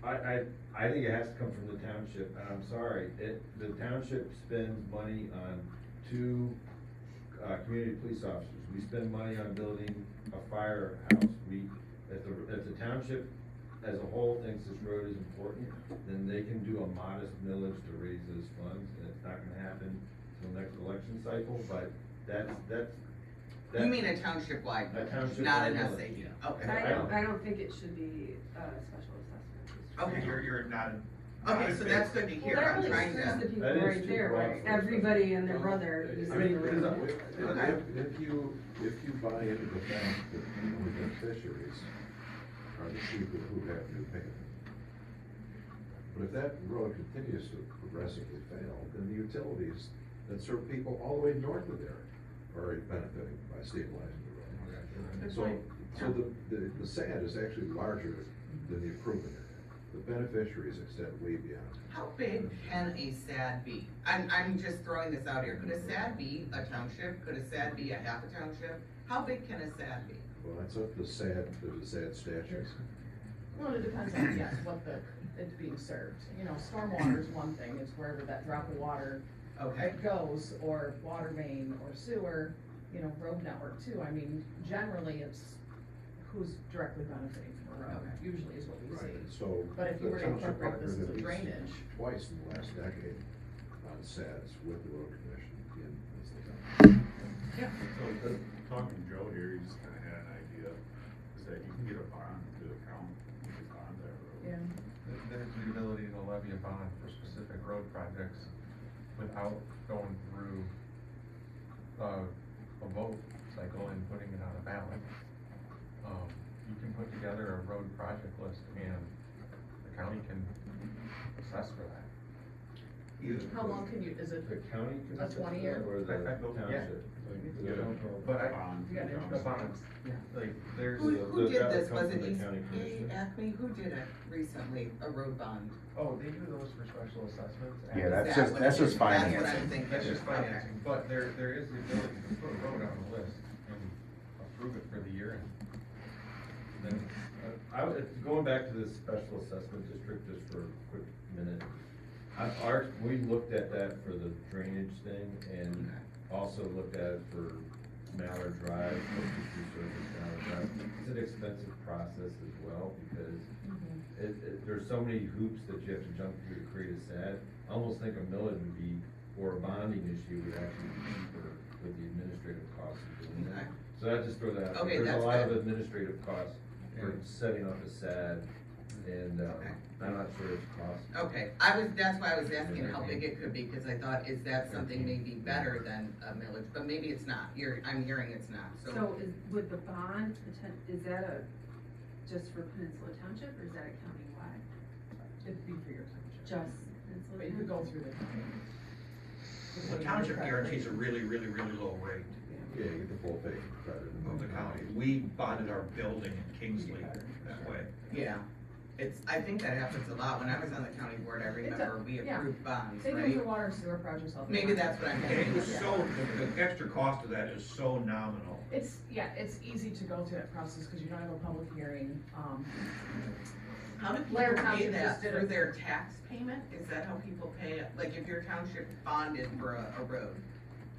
I think it has to come from the township, and I'm sorry, the township spends money on two, community police officers. We spend money on building a firehouse. If the township as a whole thinks this road is important, then they can do a modest millage to raise those funds, and it's not gonna happen till next election cycle, but that's. You mean a township-wide, A township not an millage, SAD? yeah. Okay. I don't think it should be a special assessment. Okay. You're not. Okay, so that's good to hear. Well, that I'm really trying screws the to. people That is right too there, broad right? for us. Everybody and their brother is I in mean, the because road. If you buy into the fact that the only beneficiaries are the people who have new payment. But if that road continues to progressively fail, then the utilities that serve people all the way north of there are already benefiting by stabilizing the road. So the SAD is actually larger than the improvement area. The beneficiaries extend way beyond. How big can a SAD be? I'm just throwing this out here. Could a SAD be a township? Could a SAD be a half a township? How big can a SAD be? Well, that's up to SAD, there's a SAD statute. Well, it depends on, yes, what it's being served. You know, stormwater is one thing, it's wherever that drop of water Okay. goes, or water main, or sewer, you know, road network too. I mean, generally, it's who's directly benefiting from a road, Okay. usually is what we see. Right, so. But if you the were to township incorporate this partnered as a at least drainage. Twice in the last decade on SADs with the road commission in Peninsula. Yeah. So, talking to Joe here, he just kinda had an idea, is that you can get a bond to the county, you can bond that road. Yeah. There's the ability to levy a bond for specific road projects without going through a vote cycle and putting it on a ballot. You can put together a road project list and the county can assess for that. How long can you, is it, The county can. A 20-year? Or the I don't- yeah. township? Like, Get a But I- bond you got from interest The the bonds, Yeah. like, there's, Who that did would this? come Was from it the East county commission. Acme? Who did it recently? A road bond? oh, they do those for special assessments. Yeah, Is that's that just, what that's it is? just That's what financing. I'm thinking. That's just Okay. financing, but there is the ability to put a road on the list and approve it for the year end. Then, going back to this special assessment district just for a quick minute. We looked at that for the drainage thing and also looked at it for Mallard Drive, surface Mallard Drive. It's an expensive process as well because there's so many hoops that you have to jump through to create a SAD. I almost think a millage would be, or a bonding issue would actually be cheaper with the administrative costs of doing that. So I just throw that out. Okay, There's that's a lot of good. administrative costs for setting up a SAD and, Okay. I'm not sure it's cost. Okay, that's why I was asking how big it could be, cause I thought, is that something maybe better than a millage, but maybe it's not, I'm hearing it's not, So would the bond, is that just for Peninsula Township, or is that a countywide? it'd be for your township. Just Peninsula But you could Township? go through the county. The township guarantees a really, really, really low rate Yeah, you get the full pay credit. of the county. We bonded our building in Kingsley that way. Yeah, I think that happens a lot, when I was on the county board, I remember we yeah. approved bonds, They do right? for water and sewer projects all the time. Maybe that's what I'm And thinking. it was so, the extra cost of that is so nominal. It's easy to go through that process, cause you don't have a public hearing, How do people Blair pay Township that, just did through it. their tax payment? Is that how people pay it? Like if your township bonded for a road,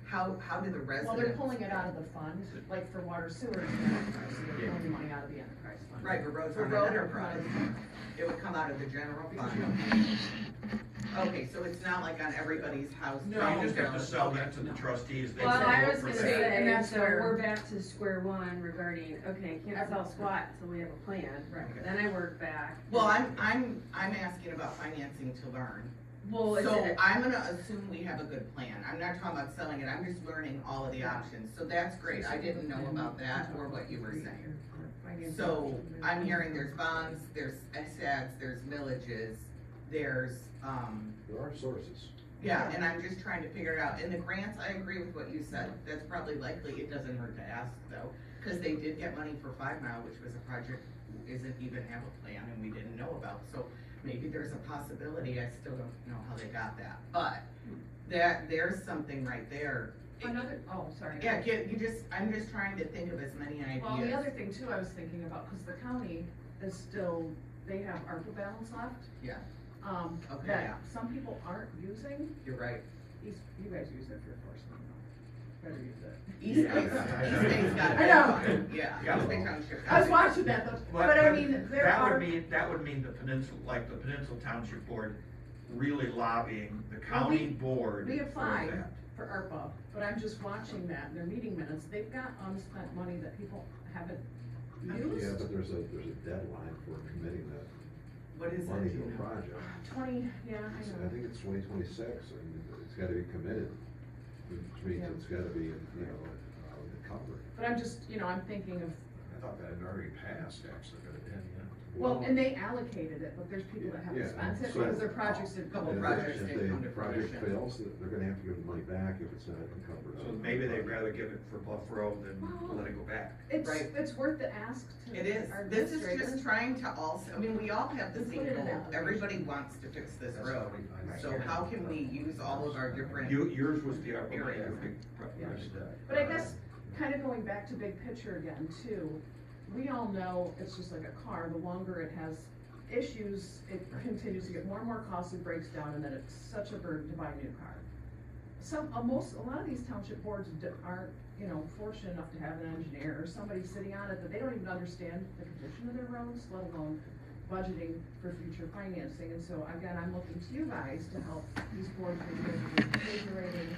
how do the residents? well, they're pulling it out of the fund, like for water sewer, it's an enterprise, so they're pulling money out of the enterprise fund. Right, but roads For are an road or enterprise. private. It would come out of the general Because fund. you don't pay. Okay, so it's not like on everybody's house. No. You just have to sell Okay. that to the trustees. They Well, say I vote was for gonna that. say, And that's so where- we're back to square one regarding, okay, can't sell squat until we have a plan. Right. Then I work back. Well, I'm asking about financing to learn. Well, it's, So I'm gonna assume we have a good plan. I'm not talking about selling it, I'm just learning all of the options. So that's great. I didn't know about that or what you were saying. So I'm hearing there's bonds, there's SADs, there's villages, there's, There are sources. yeah, and I'm just trying to figure it out. And the grants, I agree with what you said. That's probably likely. It doesn't hurt to ask though. Cause they did get money for 5 Mile, which was a project who isn't even have a plan and we didn't know about. So maybe there's a possibility. I still don't know how they got that, but there's something right there. Another, oh, sorry. Yeah, I'm just trying to think of as many ideas. Well, the other thing too, I was thinking about, cause the county is still, they have ARPA balance left. Yeah. Okay, That yeah. some people aren't using. You're right. You guys use it for enforcement, though. Better use it. East Bay's got it. I know. Yeah, East Bay Township. I was watching that though, but I mean, there are. That would mean the Peninsula, like the Peninsula Township Board really lobbying the county board We for applied that. for ARPA, but I'm just watching that, in their meeting minutes, they've got unspent money that people haven't Yeah, used. but there's a deadline for committing that What is money it? to a project. 20, yeah, I So know. I think it's 2026, and it's gotta be committed, which means Yeah. it's gotta be, covered. But I'm just, I'm thinking of, I thought that had already passed, actually, but it didn't, well, and they allocated it, but there's people that haven't Yeah, spent it so- because their projects didn't go. Couple And projects if didn't come to the project fruition. fails, they're gonna have to give the money back if it's not encumbered. So maybe they'd rather give it for Bluff Road than Well, let it go back. Right. It's worth the ask to It is. our This is administrator. just trying to also, I mean, we all have the We same put it in goal. application. Everybody wants to fix this That's road. how we- So how can we use all of our different, Yours was the ARPA money, Areas. I think. Yeah. Right. But I guess, kind of going back to big picture again too, we all know it's just like a car, the longer it has issues, it continues to get more and more costly, breaks down, and then it's such a burden to buy a new car. A lot of these township boards aren't, fortunate enough to have an engineer or somebody sitting on it that they don't even understand the condition of their roads, let alone budgeting for future financing. And so again, I'm looking to you guys to help these boards with their behavior ratings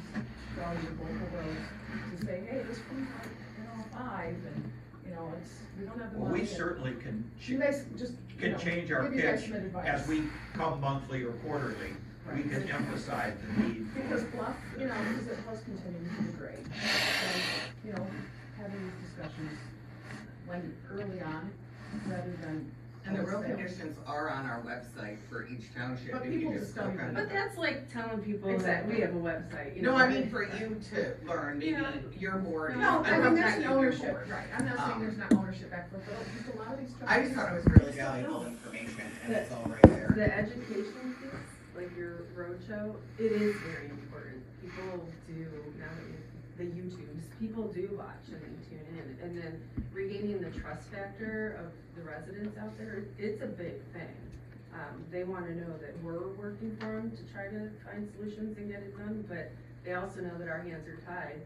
for all your local roads, to say, hey, this one's like, 5, and, we don't have the money. Well, we and certainly can, You guys just, can change our give you guys pitch some advice. as we come monthly or quarterly. We Right. can emphasize the need Because for. Bluff, because it was continuing to degrade. And, having these discussions when early on, rather than. and the road fail. conditions are on our website for each township. But If you people just just don't click on even- the- But that's like telling people that Exactly. we have a website, No, I mean for you to learn, maybe Yeah. your board. No, I I'm mean, not there's you, an your ownership, board. right, I'm not saying there's not ownership back, but just a lot of these. I just thought it was really valuable No. information and it's all right there. the education piece, like your roadshow, it is very important. People do, now that the YouTubes, people do watch and they tune in. And then regaining the trust factor of the residents out there, it's a big thing. They wanna know that we're working for them to try to find solutions and get it done, but they also know that our hands are tied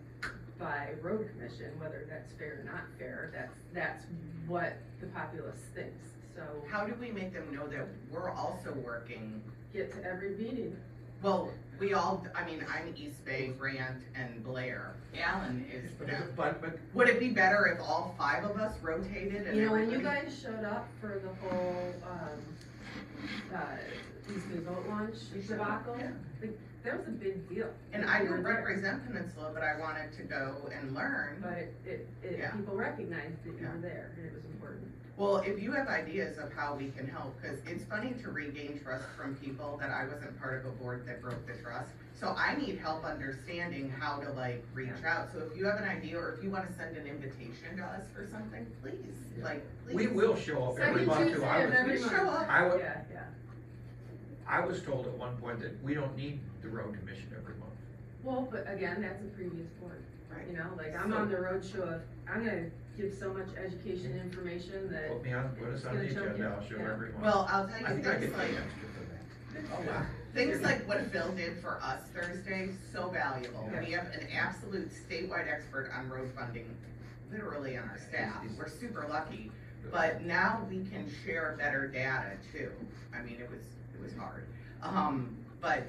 by road commission, whether that's fair or not fair, that's what the populace thinks. So How do we make them know that we're also working? get to every meeting. Well, I'm East Bay, Grant, and Blair. Alan is, But, would it be better if all 5 of us rotated and You know, when you everybody- guys showed up for the whole, East Bay boat launch debacle, Yeah. like, that was a big deal. And I We were don't there. represent Peninsula, but I wanted to go and learn. But Yeah. people recognized that you Yeah. were there, and it was important. Well, if you have ideas of how we can help, because it's funny to regain trust from people that I wasn't part of a board that broke the trust. So I need help understanding how to reach out. So if you have an idea or if you want to send an invitation to us for something, please, please. We will show up every Second month too. Tuesday I of was, every Show month. up. Yeah. I was told at one point that we don't need the road commission every month. Well, but again, that's a previous board. Right. You know, like, I'm on the road show of, I'm gonna give so much education information that. Put us on the It's gonna jump agenda, in. I'll show Yeah. every month. Well, I'll tell I you think I things get paid like, extra for that. oh, wow. Things like what Phil did for us Thursday, so valuable. Yeah. We have an absolute statewide expert on road funding, literally on our staff. We're super lucky. But now we can share better data too. I mean, it was hard. But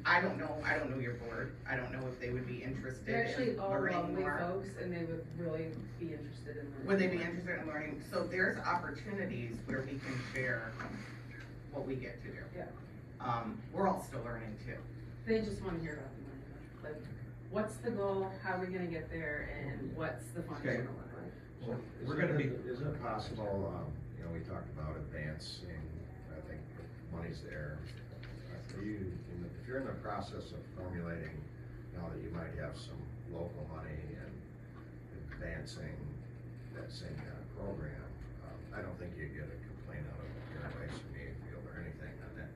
I don't know your board, I don't know if they would be interested They're actually in all learning lovely more. folks, and they would really be interested in learning. Would they be more. interested in learning? So there's opportunities where we can share what we get to do. Yeah, We're all still learning too. they just wanna hear about the money, like, what's the goal, how are we gonna get there, and what's the funding Okay. gonna look like? Well, We're gonna be- Isn't it possible, you know, we talked about advancing, I think the money's there. If you're in the process of formulating, now that you might have some local money and advancing that same kind of program, I don't think you'd get a complaint out of your waste field or anything on that.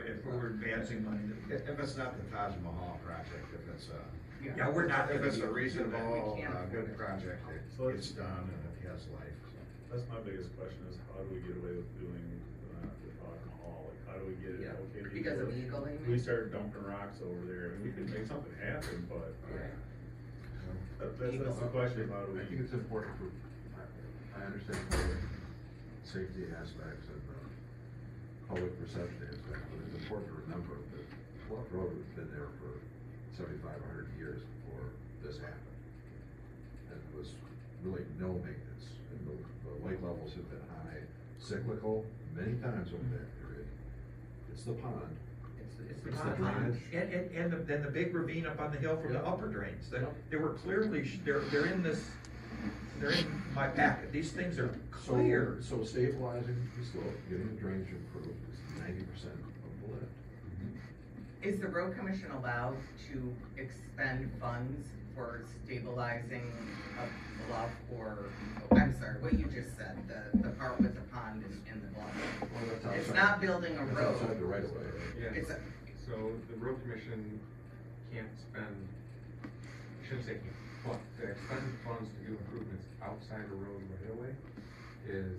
If we're advancing money, If it's not the Taj Mahal project, if it's a. yeah, we're not. If it's a gonna be- reasonable, We can't good afford it. project, So it gets done and it has life, so. That's my biggest question is how do we get away with doing the Taj Mahal? Like, how do we get it, Yeah, okay? to because of do it? Eagle, you We mean? start dumping rocks over there, and we can make something happen, but that's the question, how do I think we? it's important for, I understand the safety aspects and the public perception aspects, but it's important to remember that Bluff Road has been there for 7,500 years before this happened. And it was really no maintenance, and the lake levels have been high, cyclical, many times over that period. It's the pond. It's It's the the pond, drainage. and then the big ravine up on the hill from the Yeah. upper drains, Yeah. they were clearly, they're in this, they're in my packet, these things are clear. So stabilizing the slope, getting the drainage improved is 90% of the lift. Is the road commission allowed to expend funds for stabilizing a bluff or, I'm sorry, what you just said, the part with the pond and the bluff? Well, that's It's outside- not building a that's road. outside the right of way. Yeah, It's a, so the road commission can't spend, I shouldn't say can't, but to expend funds to do improvements outside the road right away is,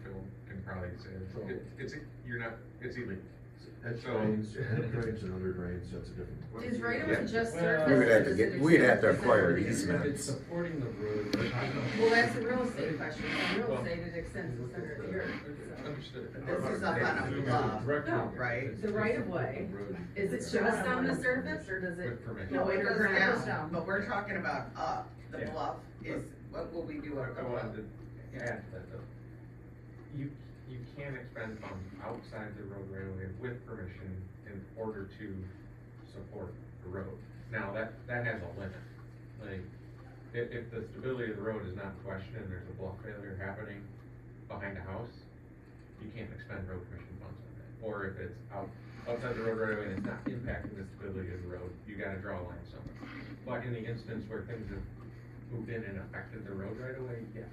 Phil can probably say, it's, you're not, it's illegal. Edge So- drains, head drains and under drains, that's a different. Is right away just Well, surface? We would have or to does get- it we'd have to extend acquire to these. center? It's supporting the road. Well, that's a real estate question, in real estate, it extends to center of the earth, so. Understood. This is up on a bluff, No, right? The right of way, is it just on the surface, or does it With permission. No, go it goes underground? down, but we're talking about up, the Yeah. bluff is, what will we do up the I bluff? wanted to add to that though. You can expend funds outside the road right away with permission in order to support the road. Now, that has a limit. Like, if the stability of the road is not questioned and there's a bluff failure happening behind a house, you can't expend road commission funds on that. Or if it's outside the road right away and it's not impacting the stability of the road, you gotta draw a line somewhere. But in the instance where things have moved in and affected the road right away, yes.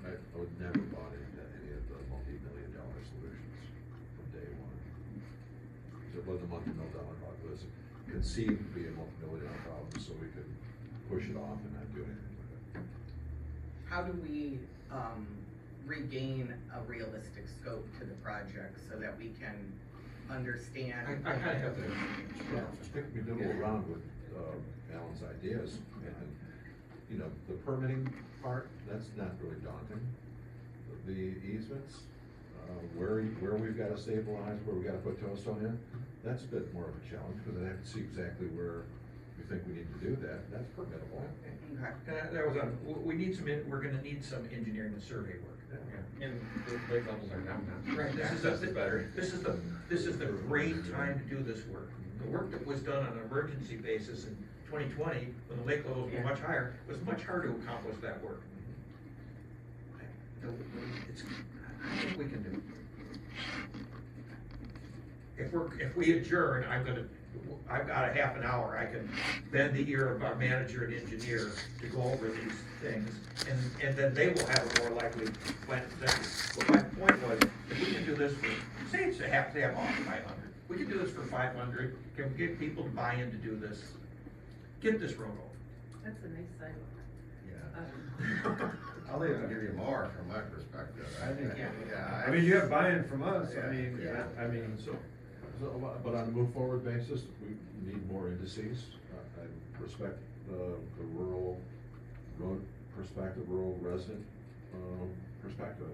I would never bought into any of the multi-million-dollar solutions from day one. So it wasn't a multi-million dollar problem, it was conceived to be a multi-million-dollar problem, so we could push it off and not do anything with it. How do we, regain a realistic scope to the project so that we can understand? I kinda have to. Well, I think we nibble around with, Alan's ideas, and, you know, the permitting part, that's not really daunting. The easements, where we've gotta stabilize, where we gotta put tombstone in, that's a bit more of a challenge, because I have to see exactly where we think we need to do that, that's permittable. Okay. That was we're gonna need some engineering and survey work. Yeah, and the lake levels are down now. Right, Access is better. This is the great time to do this work. The work that was done on an emergency basis in 2020, when the lake levels were much higher, was much harder to accomplish that work. I think we can do it. If we adjourn, I've got a half an hour, I can bend the ear of our manager and engineer to go over these things, and then they will have a more likely plan. But my point was, if we can do this for, say it's a half, they have off 500, we can do this for 500, can we get people to buy in to do this? Get this road over. That's a nice sidewalk. Yeah. I'll even give you more from my perspective. I think, Yeah. I mean, you have buy-in from us, Yeah. I mean, So, but on a move-forward basis, we need more indices. I respect the rural road perspective, rural resident, perspective.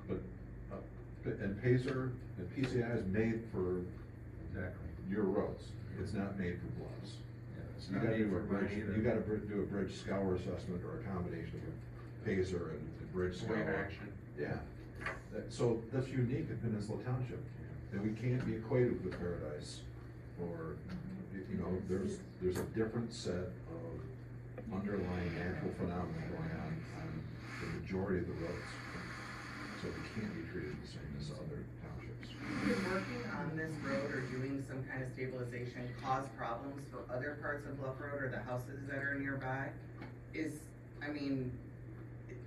But, And Pacer, and PCI is made for Exactly. your roads, it's not made for bluffs. Yeah, it's You not gotta made do a for mine bridge, either. you gotta do a bridge scour assessment or a combination of Pacer and bridge scour. Wave action. Yeah, so that's unique in Peninsula Township, and we can't be equated with Paradise, or, you know, there's a different set of underlying natural phenomena going on the majority of the roads. So we can't be treated the same as other townships. Could working on this road or doing some kind of stabilization cause problems for other parts of Bluff Road or the houses that are nearby?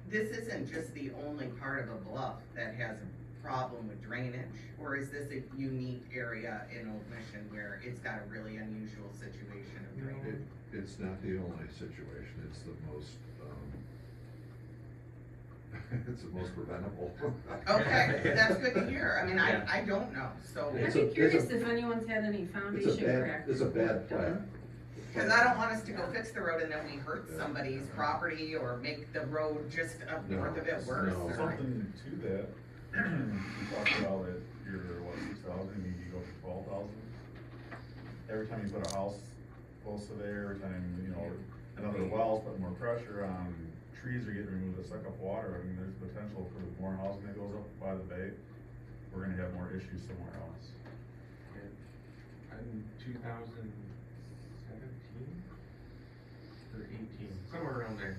This isn't just the only part of a bluff that has a problem with drainage, or is this a unique area in Old Mission where it's got a really unusual situation of drainage? It's not the only situation, it's the most, it's the most preventable. Okay, that's good to hear. I don't know, so. I'd It's be a- it's curious a- if anyone's had any foundation crack. It's a bad plan. Cause I don't want us to go fix the road and then we hurt somebody's property or make the road just up north of it worse. No. or- Something to that, you talked about that you're, 6,000, you go to 12,000. Every time you put a house close to there, every time, another well's putting more pressure on, trees are getting removed that suck up water, there's potential for more housing that goes up by the bay. We're gonna have more issues somewhere else. In 2017 or 18, somewhere around there.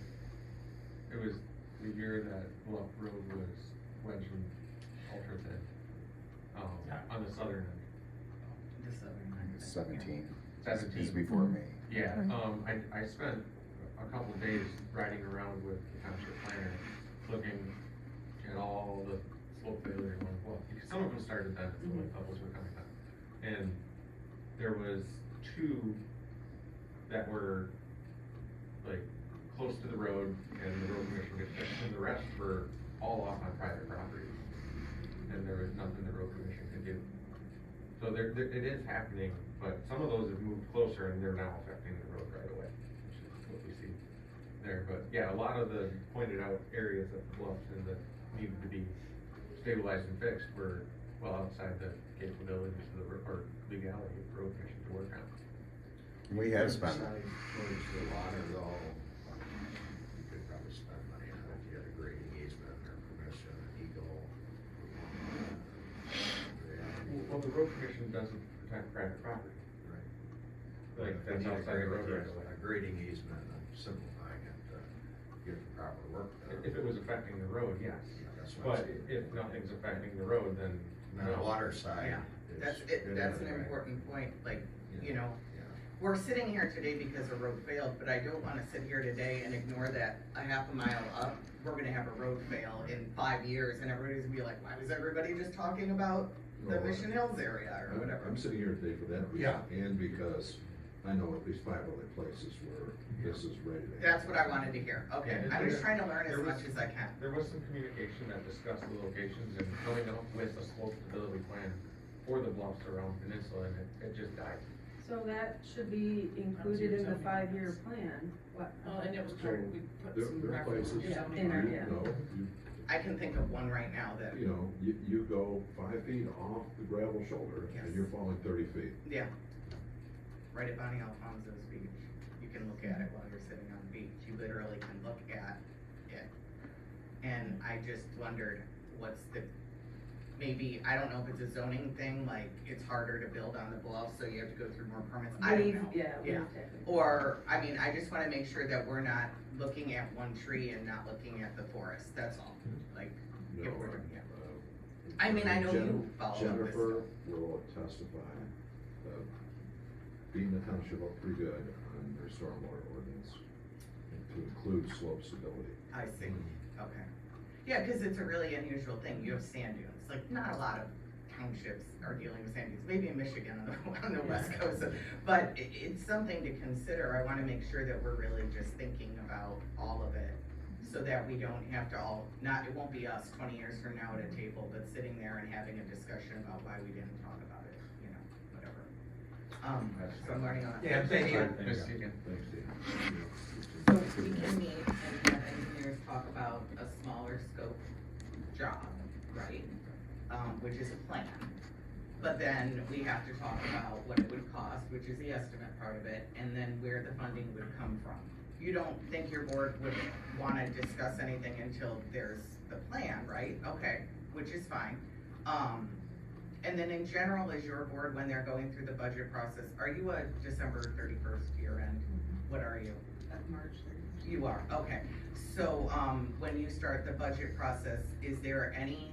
It was the year that Bluff Road was wedged and ultra thin, on the southern end. The southern end. 17. 17. Is before me. Yeah, I spent a couple of days riding around with the township planner, looking at all the slope failure and going, well, because some of them started then, some of the couples were coming up. And there was 2 that were like close to the road and the road commission could fix, and the rest were all off on private property. And there was nothing the road commission could do. So there, it is happening, but some of those have moved closer and they're now affecting the road right away, which is what we see there. But yeah, a lot of the pointed out areas of the bluffs and that needed to be stabilized and fixed were well outside the capabilities of the, or legality of the road commission to work on. We have spent, Besides towards the water though, you could probably spend money on it, you had a grading easement or permission, Eagle. Well, the road commission doesn't protect private property. Right. Like, But that's you need outside the road right a away. grading easement and simplifying it to get the proper work done. If it was affecting the road, yes. Yeah, that's what But I'm saying. if nothing's affecting the road, then On the no. water side. Yeah, it's that's good that's an anyway. important point, Yeah. we're sitting here today because a road failed, but I don't wanna sit here today and ignore that a half a mile up, we're gonna have a road fail in 5 years, and everybody's gonna be like, why was everybody just talking about the Well, Mission Hills area, or whatever? I'm sitting here today for that reason, and because I know at least 5 other places where this is ready to happen. That's what I wanted to hear, okay, Yeah, I'm just trying to learn as there was- much as I can. There was some communication that discussed the locations and coming up with a slope stability plan for the bluffs around Peninsula, and it just died. So that should be included in the 5-year plan, what? And it was So, part, we put there, some there are reference. places, Yeah, you in our- yeah. know, I can think of one right now that, you go 5 feet off the gravel shoulder, Yes. and you're falling 30 feet. yeah, right at Bonnie Alfonso's beach, you can look at it while you're sitting on the beach, you literally can look at it. And I just wondered, what's the, maybe, I don't know if it's a zoning thing, like, it's harder to build on the bluff, so you have to go through more permits, I don't Wave, know. yeah, wave Yeah. technique. Or, I just wanna make sure that we're not looking at one tree and not looking at the forest, that's all, like, No, if we're doing it. I I mean, I know you follow up this Jennifer stuff. will testify, being the township up pretty good on their stormwater ordinance, to include slope stability. I see, okay. Yeah, cause it's a really unusual thing, you have sand dunes, like, not a lot of townships are dealing with sand dunes, maybe in Michigan on the west coast, but it's something to consider, I wanna make sure that we're really just thinking about all of it, so that we don't have to it won't be us 20 years from now at a table, but sitting there and having a discussion about why we didn't talk about it, whatever. So I'm learning on. Yeah, thank you. Ms. Egan. Thanks, Steve. So we can meet and have engineers talk about a smaller scope job, right? which is a plan. But then we have to talk about what it would cost, which is the estimate part of it, and then where the funding would come from. You don't think your board would wanna discuss anything until there's the plan, right? Okay, which is fine. And then in general, is your board, when they're going through the budget process, are you a December 31st year end? What are you? March 31st. You are, okay. So, when you start the budget process, is there any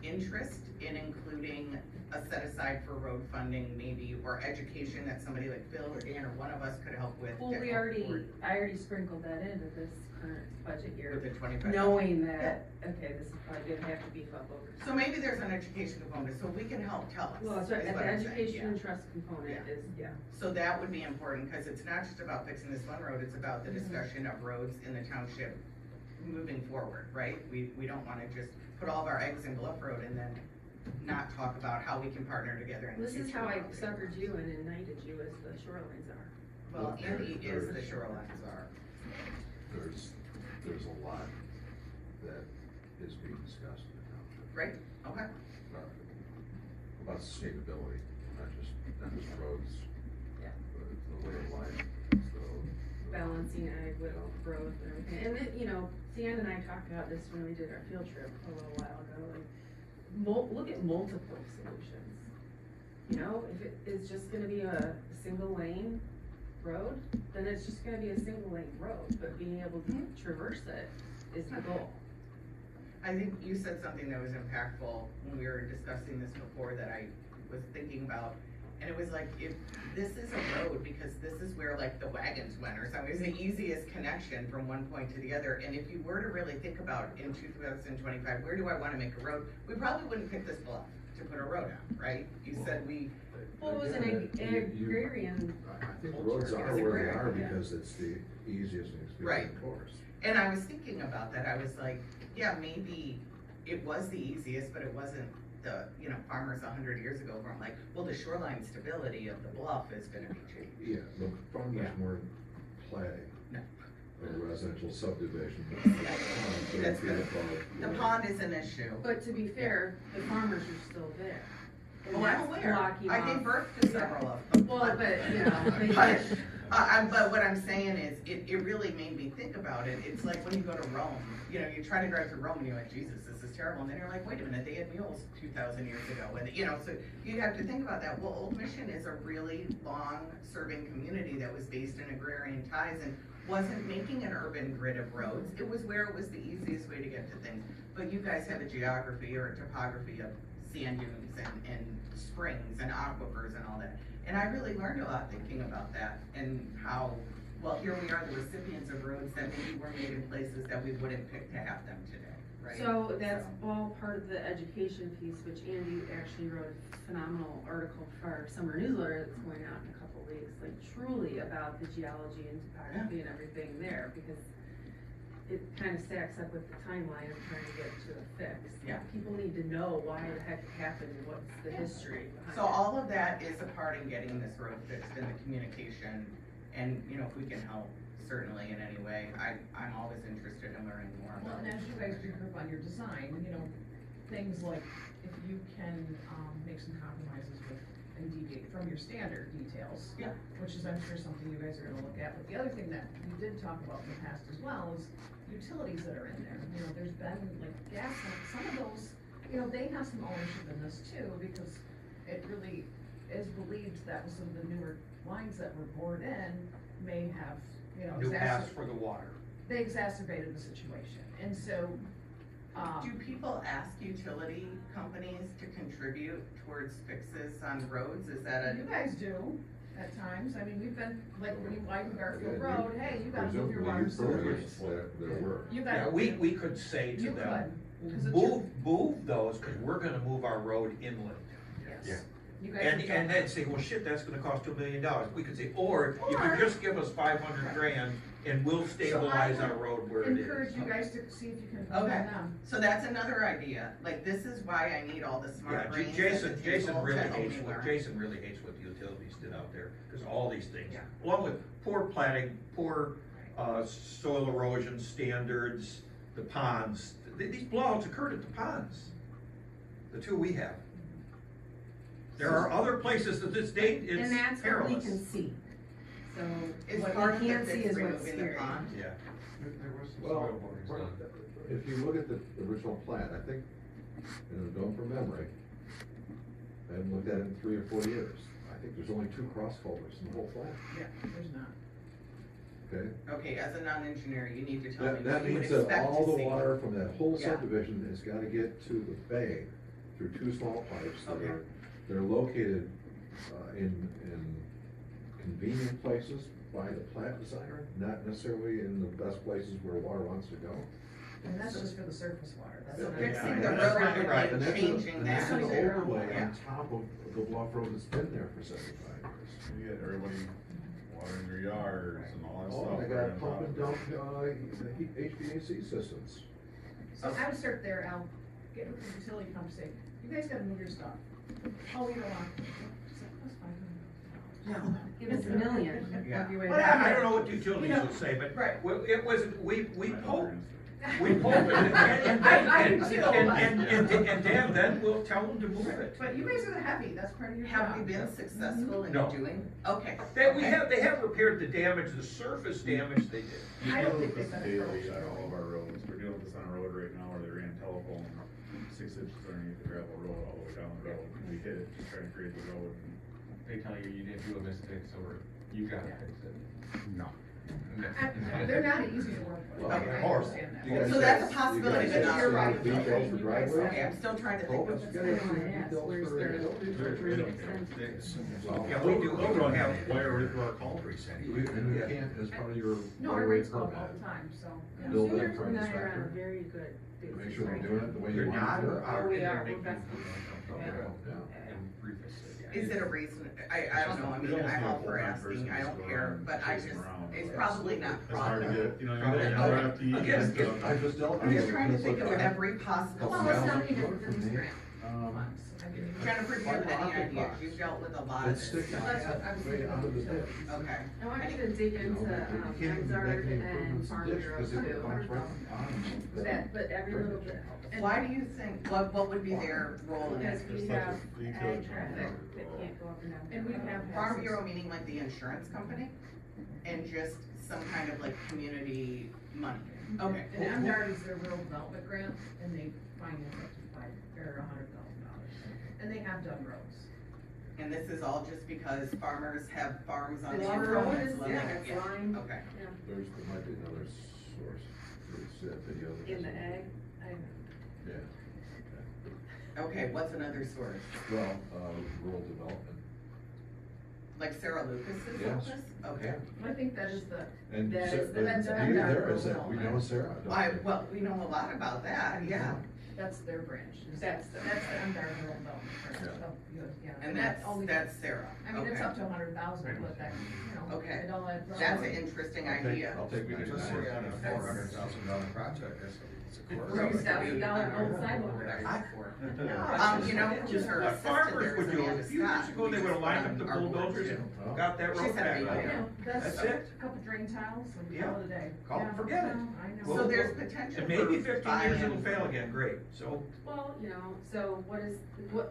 interest in including a set aside for road funding maybe, or education that somebody like Phil or Dan or one of us could help with? Well, to help board I already sprinkled that into this current budget year, With the 25. knowing that, okay, this is probably gonna have to beef up over. So maybe there's an education component, so we can help tell us. Well, that's right, is the what I'm saying, education and yeah. trust component Yeah. is, yeah. So that would be important, cause it's not just about fixing this one road, it's about the Mhm. discussion of roads in the township moving forward, right? We don't wanna just put all of our eggs in Bluff Road and then not talk about how we can partner together in the This future. is how I suckered you and indicted you as the shorelines are. Well, Andy is the shoreline czar. There's a lot that is being discussed in the township. Right, okay. About sustainability, not just roads. Yeah. But the way of life, so. Balancing ag with growth and everything, and then, you know, Dan and I talked about this when we did our field trip a little while ago, like, look at multiple solutions. You know, if it is just gonna be a single lane road, then it's just gonna be a single lane road, but being able to traverse it is the goal. I think you said something that was impactful when we were discussing this before that I was thinking about. And it was like, if this is a road, because this is where like the wagons went or something, it's the easiest connection from one point to the other. And if you were to really think about in 2025, where do I wanna make a road? We probably wouldn't pick this bluff to put a road on, right? You said we, Well, it was an agrarian. I think the roads are It's a where they great- are yeah. because it's the easiest and Right. expedient course. and I was thinking about that, I was like, yeah, maybe it was the easiest, but it wasn't the, you know, farmers 100 years ago weren't like, well, the shoreline stability of the bluff is gonna be changed. Yeah, the farmers Yeah. weren't planning No. a residential subdivision. That's good. The pond is an issue. But to be fair, the farmers are still there. And Oh, I'm that's aware, blocking I off- gave birth to several of them. Well, but, you know, they But, just- but what I'm saying is, it really made me think about it, it's like when you go to Rome, you know, you try to drive through Rome and you're like, Jesus, this is terrible, and then you're like, wait a minute, they had mules 2,000 years ago, and, you know, so you have to think about that. Well, Old Mission is a really long-serving community that was based in agrarian ties and wasn't making an urban grid of roads, it was where it was the easiest way to get to things. But you guys have a geography or a topography of sand dunes and springs and aquifers and all that. And I really learned a lot thinking about that and how, well, here we are, the recipients of roads that maybe were made in places that we wouldn't pick to have them today, right? So that's all part of the education piece, which Andy actually wrote a phenomenal article for our summer newsletter that's going out in a couple weeks, like truly about the geology and topography and everything there, because it kind of stacks up with the timeline of trying to get to a fix. Yeah. People need to know why the heck it happened and what's the history behind it. So all of that is a part in getting this road fixed and the communication, and, you know, if we can help, certainly in any way, I'm always interested in learning more Well, about and it. as you guys regroup on your design, you know, things like if you can, make some compromises with and deviate from your standard details. Yeah. Which is, I'm sure, something you guys are gonna look at, but the other thing that we did talk about in the past as well is utilities that are in there. You know, there's been like gas, some of those, you know, they have some ownership in this too, because it really is believed that some of the newer lines that were bored in may have, you know, New paths for the water. they exacerbated the situation, and so, Do people ask utility companies to contribute towards fixes on roads? Is that you a, guys do at times, I mean, we've been, like, when you widen Garfield Yeah, you- Road, hey, you gotta move your Presumably, water you sewers. furnish their work. You Yeah, gotta. we could say to You them, could, 'cause it's your- move those, cause we're gonna move our road inland. Yes. You guys And, have and done then say, well, shit, that's gonna cost $2 million. We could say, or you could just give us 500 grand and we'll stabilize our road where it is. encourage you guys to see if you can. Okay. amend them. so that's another idea, like, this is why I need all the smart Yeah, brains at the Jason table to really help hates me what, learn. Jason really hates what the utilities did out there, cause all these things, Yeah. along with poor planning, poor, soil erosion standards, the ponds, these blowouts occurred at the ponds. the two we have. There are other places that this date is And that's what we perilous. can see. So Is what part we of the can't see fix is what's removing the scary. pond? Yeah. There was some Well, soil borings done. if you look at the original plan, I think, and going from memory, I haven't looked at it in 3 or 4 years. I think there's only 2 cross culverts in the whole plan, Yeah, there's not. okay? Okay, as a non-engineer, you need to tell me That what you would means that expect all to the see. water from that whole Yeah. subdivision has gotta get to the bay through 2 small pipes that Okay. are, they're located, in convenient places by the plant designer, not necessarily in the best places where water wants to go. And that's just for the surface water, that's So not. fixing the Yeah, road that's right, would right. be And that's changing and that. that's an Yeah. overlay Yeah. on top of the Bluff Road that's been there for 75 years. You get everybody watering their yards and all that Oh, stuff. they right got on pump top and of dump, it. the HVAC systems. So I would start there, Al, get with the utility pump state, you guys gotta move your stuff. Oh, we don't want. That's $500. Give us a million. Yeah. Work your way But back. I don't know what the utilities You know, will say, but right. it was, we polled, we polled, I do too. and Dan then will tell them to move it. But you guys are the heavy, that's part of your job. Have we been successful in No. doing? Okay. They have repaired the damage, the surface damage they did. I don't think This they've been daily approached. on all of our roads, we're dealing with this on a road right now where they ran telephone 6 inches underneath the gravel road all the way down the road. We hit it, just trying to create the road. They tell you you didn't do a mistake, so you gotta fix it. No. They're not easy to work with. Well, I of course. understand that. You guys So that's a have- possibility, you but guys not have right. details for driveways? Okay, I'm still trying to think Culverts, of. you That's guys kind of have why I asked, details where's for their utilities? Yeah, we do have, Wire through our culverts anyway. And you can't, as part of your No, our waterway rates go up all permit, the time, so. yeah. Build that Consumers for and I are inspector. on very good. to make sure they're doing it the way you You're want not, to do or it. are, Oh, we and they're are, we're making best- you uncomfortable Yeah. and preface it, yeah. Is it a reason, I don't know, I mean, I'm all for asking, I don't care, but I just, it's probably not It's hard to profitable. get, you know, you're another FTE and Again, stuff. I just don't. I'm just trying to think of every possible. Well, it's not even within these grant Um, funds. I mean, Jennifer, do you have any ideas? You've dealt with a lot of It's this. sticking That's what I was way thinking out of the about, ditch. Okay. I want you to dig You into, know, you can't even Enzard make any and improvements in Farm ditch Bureau because it too. runs right on the But every little bit helps. And Why do you think, what would be their role in Because it? we Just like have the ag utility traffic company. that can't go up and down. And we have Farm Bureau meaning like the insurance company? And just some kind of like community money? Okay. And MDARD is their rural development grant, and they finance up to $100,000. And they have done roads. And this is all just because farmers have farms on the Bluff Road improvements is, living? yeah, it's lined, Okay. yeah, There might be another source for this video. that in the doesn't- ag, Yeah, Okay, what's another source? well, rural development. Like Sarah Lucas's Yes. office? Okay. I think that is the, And That Sa- is- the that's beauty MDOT there is rural that we know Sarah. don't we? Well, we know a lot about that, yeah. that's their branch. That's the- That's the MDARD rural development grant. Yeah. of US, yeah. And that only- that's Sarah. I mean, it's Okay. up to 100,000, but that, you know, Okay. it all adds up. That's an interesting idea. I'll take We could just say 99. on a $400,000 project, that's a quarter. $30,000 old sidewalk. You know, who's her What assistant farmers there would is do, Amanda a few years Scott. ago, they would have lined up the Our board bulldozers too. and got that She road said back. maybe. I know, that's That's a it. couple drain tiles and Yeah. call it a day. Call it, Yeah, forget it. no, I know. So there's potential And maybe for 15 years it'll buying- fail again, great, so. well, you know, so what,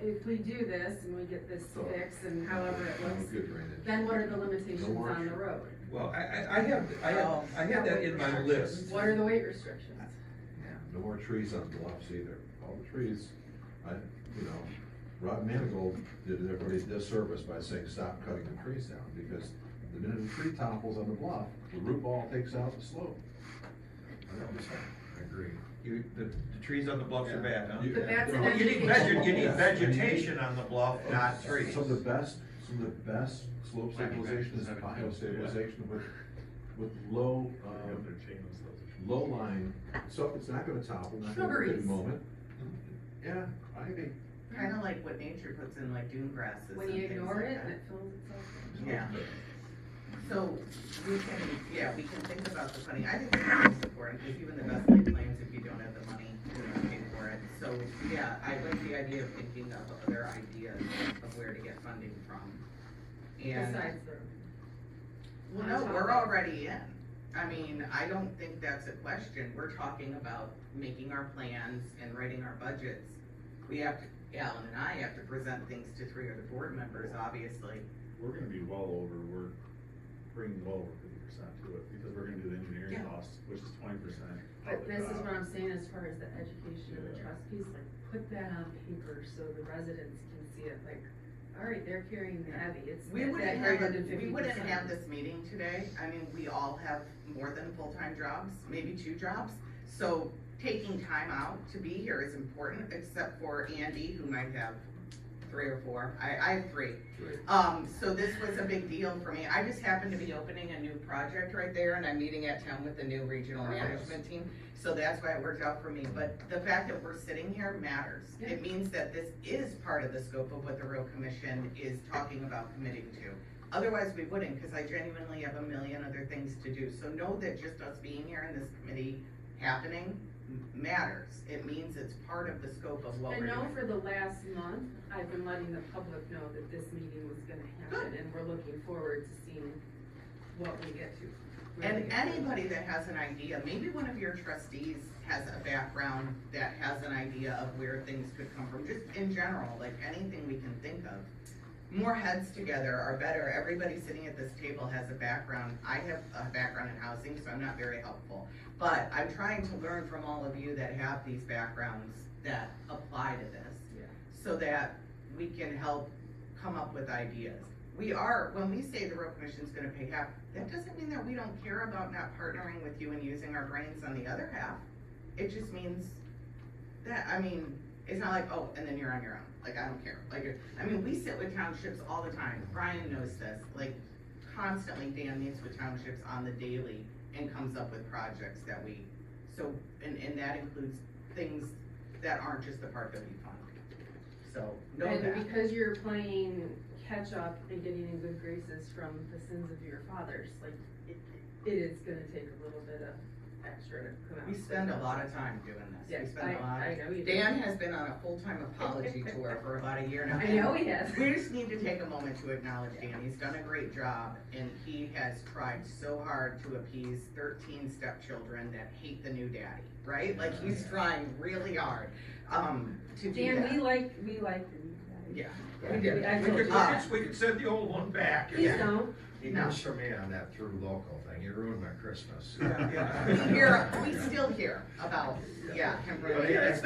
if we do this and we get this So- fixed and however it No looks, good drainage. then what are the limitations No more on the trees. road? Well, I had that in my list. What are the weight restrictions? No more trees on bluffs either. All the trees, Rod Manigold did everybody a disservice by saying, stop cutting the trees down, because the minute a tree topples on the bluff, the root ball takes out the slope. 100%, I agree. The trees on the bluffs are bad, huh? You- But that's you an know, You need education. vegetation on the bluff, not trees. Some of the best slope stabilization is biostabilization with low, They're changing stuff. low line, so it's not gonna topple, not gonna hit Shrubberies. the moment. Yeah, ivy. Kinda like what nature puts in like dune grasses When and you things ignore like it that. and it fills itself in. Yeah. So we can think about the funding. I think that's most important, because even the best laid plans, if you don't have the money, you're not paying for it. So, yeah, I like the idea of thinking of other ideas of where to get funding from. And, Besides the. well, no, we're already in. I mean, I don't think that's a question. We're talking about making our plans and writing our budgets. We have to, Alan and I have to present things to 3 other board members, obviously. We're gonna be we're bringing well over 50% to it, because we're gonna do the engineering Yeah. costs, which is 20%. But this is what I'm saying as far as the education of the trust piece, like, put that on paper so the residents can see it, like, all right, they're carrying the heavy, it's We that wouldn't greater have, than 50%. we wouldn't have this meeting today, I mean, we all have more than full-time jobs, maybe 2 jobs. So taking time out to be here is important, except for Andy, who might have 3 or 4, I have 3. So this was a big deal for me, I just happened to be opening a new project right there, and I'm meeting at 10 with the new regional management team. So that's why it worked out for me, but the fact that we're sitting here matters. Yeah. It means that this is part of the scope of what the Road Commission is talking about committing to. Otherwise, we wouldn't, because I genuinely have a million other things to do. So know that just us being here in this committee happening matters. It means it's part of the scope of what I we're know doing. for the last month, I've been letting the public know that this meeting was gonna happen, and we're looking forward to seeing what we get to. And anybody that has an idea, maybe one of your trustees has a background that has an idea of where things could come from, just in general, like anything we can think of. More heads together are better. Everybody sitting at this table has a background. I have a background in housing, so I'm not very helpful. But I'm trying to learn from all of you that have these backgrounds that apply to this, Yeah. so that we can help come up with ideas. When we say the Road Commission's gonna pay half, that doesn't mean that we don't care about not partnering with you and using our brains on the other half. It just means that, I mean, it's not like, oh, and then you're on your own, like, I don't care, like, I mean, we sit with townships all the time, Brian knows this, like, constantly Dan meets with townships on the daily and comes up with projects that and that includes things that aren't just the part that we fund. So, know that. And because you're playing catch up and getting in good graces from the sins of your fathers, like, it is gonna take a little bit of extra to come out. We spend a lot of time doing this. Yes, We spend a lot. I know you do. Dan has been on a full-time apology tour for about a year now. I know he has. We just need to take a moment to acknowledge Dan. He's done a great job, and he has tried so hard to appease 13 stepchildren that hate the new daddy, right? Like, he's trying really hard, to do Dan, that. we like the new guy. Yeah, we did. I We told could, you. we could send the old one back. Please Yeah. don't. He goes for me on that through local thing, you ruined my Christmas. We still hear about, him running. Yeah, it's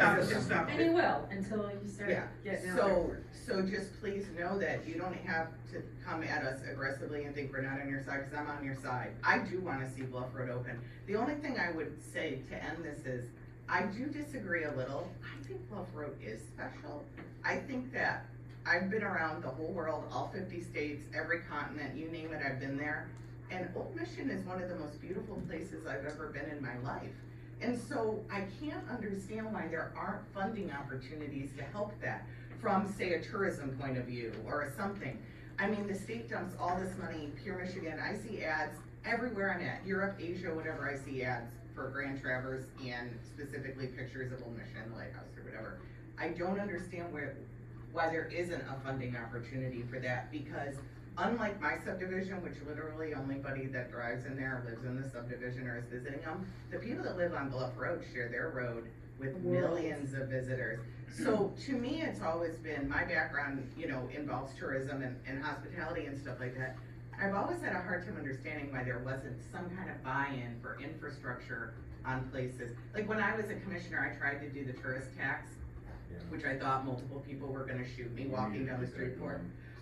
not. And you will, until you start Yeah, getting out so there. just please know that you don't have to come at us aggressively and think we're not on your side, because I'm on your side. I do wanna see Bluff Road open. The only thing I would say to end this is, I do disagree a little. I think Bluff Road is special. I think that I've been around the whole world, all 50 states, every continent, you name it, I've been there. And Old Mission is one of the most beautiful places I've ever been in my life. And so I can't understand why there aren't funding opportunities to help that from, say, a tourism point of view or something. I mean, the state dumps all this money, Pure Michigan, I see ads everywhere I'm at, Europe, Asia, whatever, I see ads for Grand Traverse and specifically pictures of Old Mission, Lighthouse or whatever. I don't understand why there isn't a funding opportunity for that, because unlike my subdivision, which literally anybody that drives in there lives in the subdivision or is visiting them, the people that live on Bluff Road share their road with millions of visitors. So to me, it's always been, my background, involves tourism and hospitality and stuff like that. I've always had a hard time understanding why there wasn't some kind of buy-in for infrastructure on places. Like when I was a commissioner, I tried to do the tourist tax, which I thought multiple people were gonna shoot me walking down the street for.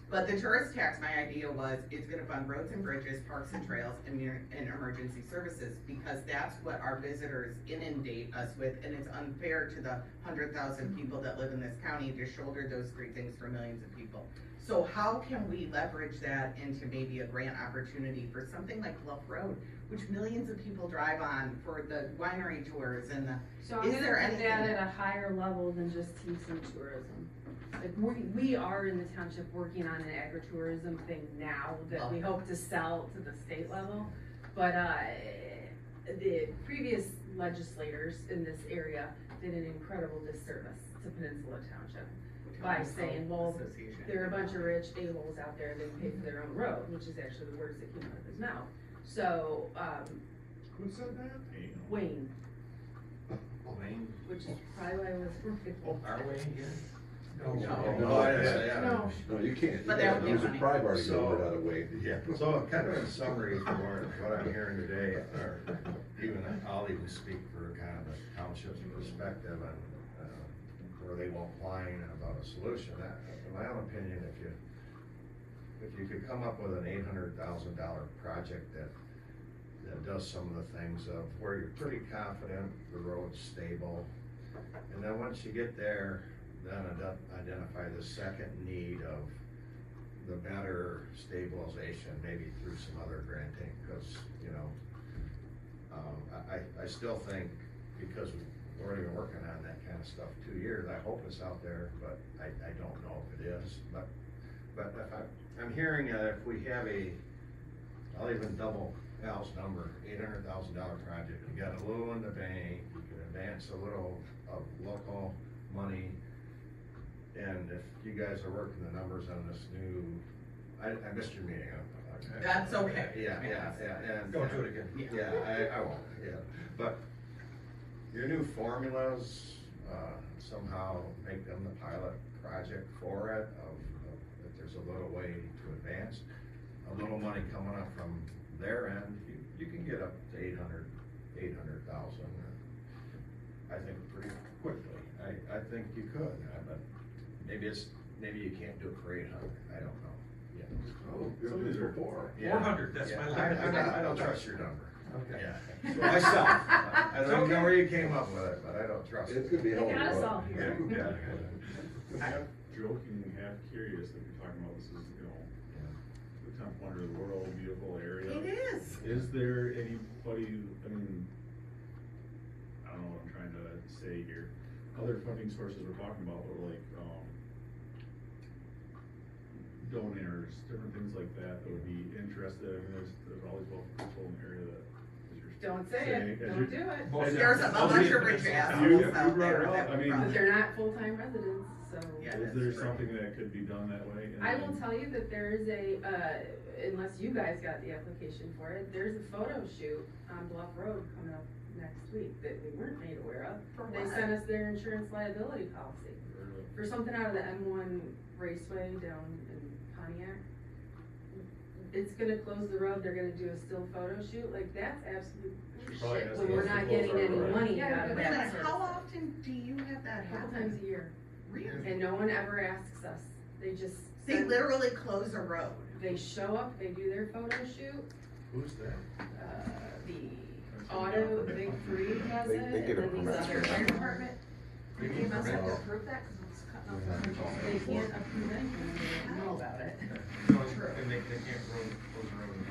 But the tourist tax, my idea was, it's gonna fund roads and bridges, parks and trails, and emergency services, because that's what our visitors inundate us with, and it's unfair to the 100,000 people that live in this county to shoulder those 3 things for millions of people. So how can we leverage that into maybe a grant opportunity for something like Bluff Road, which millions of people drive on for the winery tours and the, So I'm is gonna there put anything that at a higher level than just teaching tourism. Like, we are in the township working on an agritourism thing now that we hope to sell to the state level. But, the previous legislators in this area did an incredible disservice to Peninsula Township by saying, well, there are a bunch of rich a-holes out there that pay for their own road, which is actually the words that came out of his mouth. So, Who said that? Wayne, Wayne, which is probably why I was working. our Wayne here? No, I didn't say that. No. No, you can't. But You that gotta would use be a funny. pry bar to So- go without a weight. Yeah, so kind of in summary for what I'm hearing today, or even, I'll even speak for kind of the township's perspective and, where they won't whine about a solution. In my own opinion, if you could come up with an $800,000 project that does some of the things of where you're pretty confident the road's stable, and then once you get there, then identify the second need of the better stabilization, maybe through some other granting, because, you know, I still think, because we've already been working on that kind of stuff 2 years, I hope it's out there, but I don't know if it is, but if I'm hearing that if we have I'll even double Al's number, $800,000 project, you got a little in the bank, you can advance a little of local money, and if you guys are working the numbers on this new, I missed your meeting. That's okay. Yeah, and. Don't do it again. Yeah, I won't, yeah, but your new formulas, somehow make them the pilot project for it, if there's a little way to advance, a little money coming up from their end, you can get up to 800,000, I think pretty quickly. I think you could, but maybe you can't do it for 800, I don't know. Yeah. Oh, you're looking for 4. 400, that's my limit. I don't trust your number. Okay. Yeah. Myself, I don't know where you came up with it, but I don't trust it. It's gonna be a hell of a They got us road. all here. Yeah. Half joking, half curious that you're talking about this is, you know, the 10th wonder of the world, beautiful area. It is. Is there anybody, I mean, I don't know what I'm trying to say here, other funding sources we're talking about, or like, donors, different things like that would be interested, I mean, there's all these local people in the area that, as you're Don't say saying, it, as don't you're- do it. Most- There's a bunch of rich You assholes brought out it there up, that I would mean- But probably. they're not full-time residents, so. Yeah, Is that's there true. something that could be done that way? And I then- will tell you that there is unless you guys got the application for it, there's a photo shoot on Bluff Road coming up next week that we weren't made aware of. For They what? sent us their insurance liability policy for something out of the M1 Raceway down in Pontiac. It's gonna close the road, they're gonna do a still photo shoot, like that's absolute Should probably shit ask when us we're to not close getting our any road. money Yeah, out of wait a that minute, sort of how stuff. often do you have that A couple happen? times a year, Really? and no one ever asks us, they just. They send- literally close a road. They show up, they do their photo shoot, Who's that? the auto, the big three does They- it, they and get a then these permit. other fire department, They must have to approve that, cause it's cutting off the control. they can't approve anything, they don't know about it. So, and they can't close the road and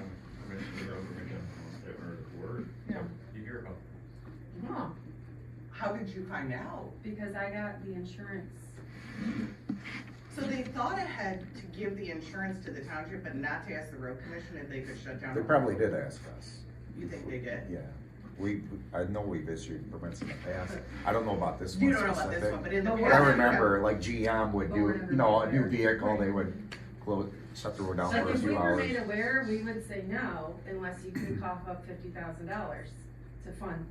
permission to road commission. Haven't heard a word. Yeah. You hear about. Huh. How did you find out? Because I got the insurance, So they thought ahead to give the insurance to the township, but not to ask the road commission if they could shut down. They a probably road? did ask us, You think they did? yeah. I know we've issued permits in the past, I don't know about this one You don't know about this specific. one, but in the But But past. I remember, like GM would But do, we're never you know, a new aware. vehicle, they would close, shut the road down like for a if we few were hours. made aware, we would say no, unless you can cough up $50,000 to fund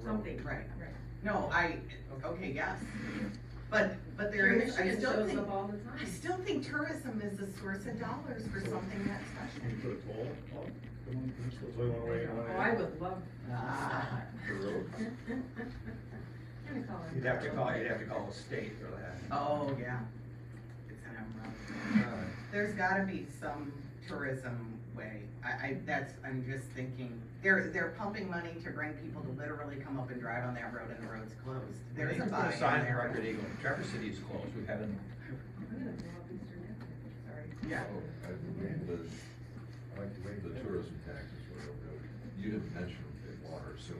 something. Right. No, okay, yes. But there Sure, is, I Michigan still shows think, up all the I time. still think tourism is a source of dollars for something that Can you special. put a toll, come on, Peninsula, 21 way, Oh, I would love. Ah. The road. Kinda call it. You'd have to call the state for that. Oh, yeah. It's an emerald. There's gotta be some tourism way. I'm just thinking, they're pumping money to bring people to literally come up and drive on that road and the road's closed. There's a Put buy a sign in in there. Record Eagle, Traverse City is closed, we've had an, I'm gonna blow up Eastern Avenue, sorry. Yeah. I like the way the tourism taxes were real good. You didn't mention the water, sewer.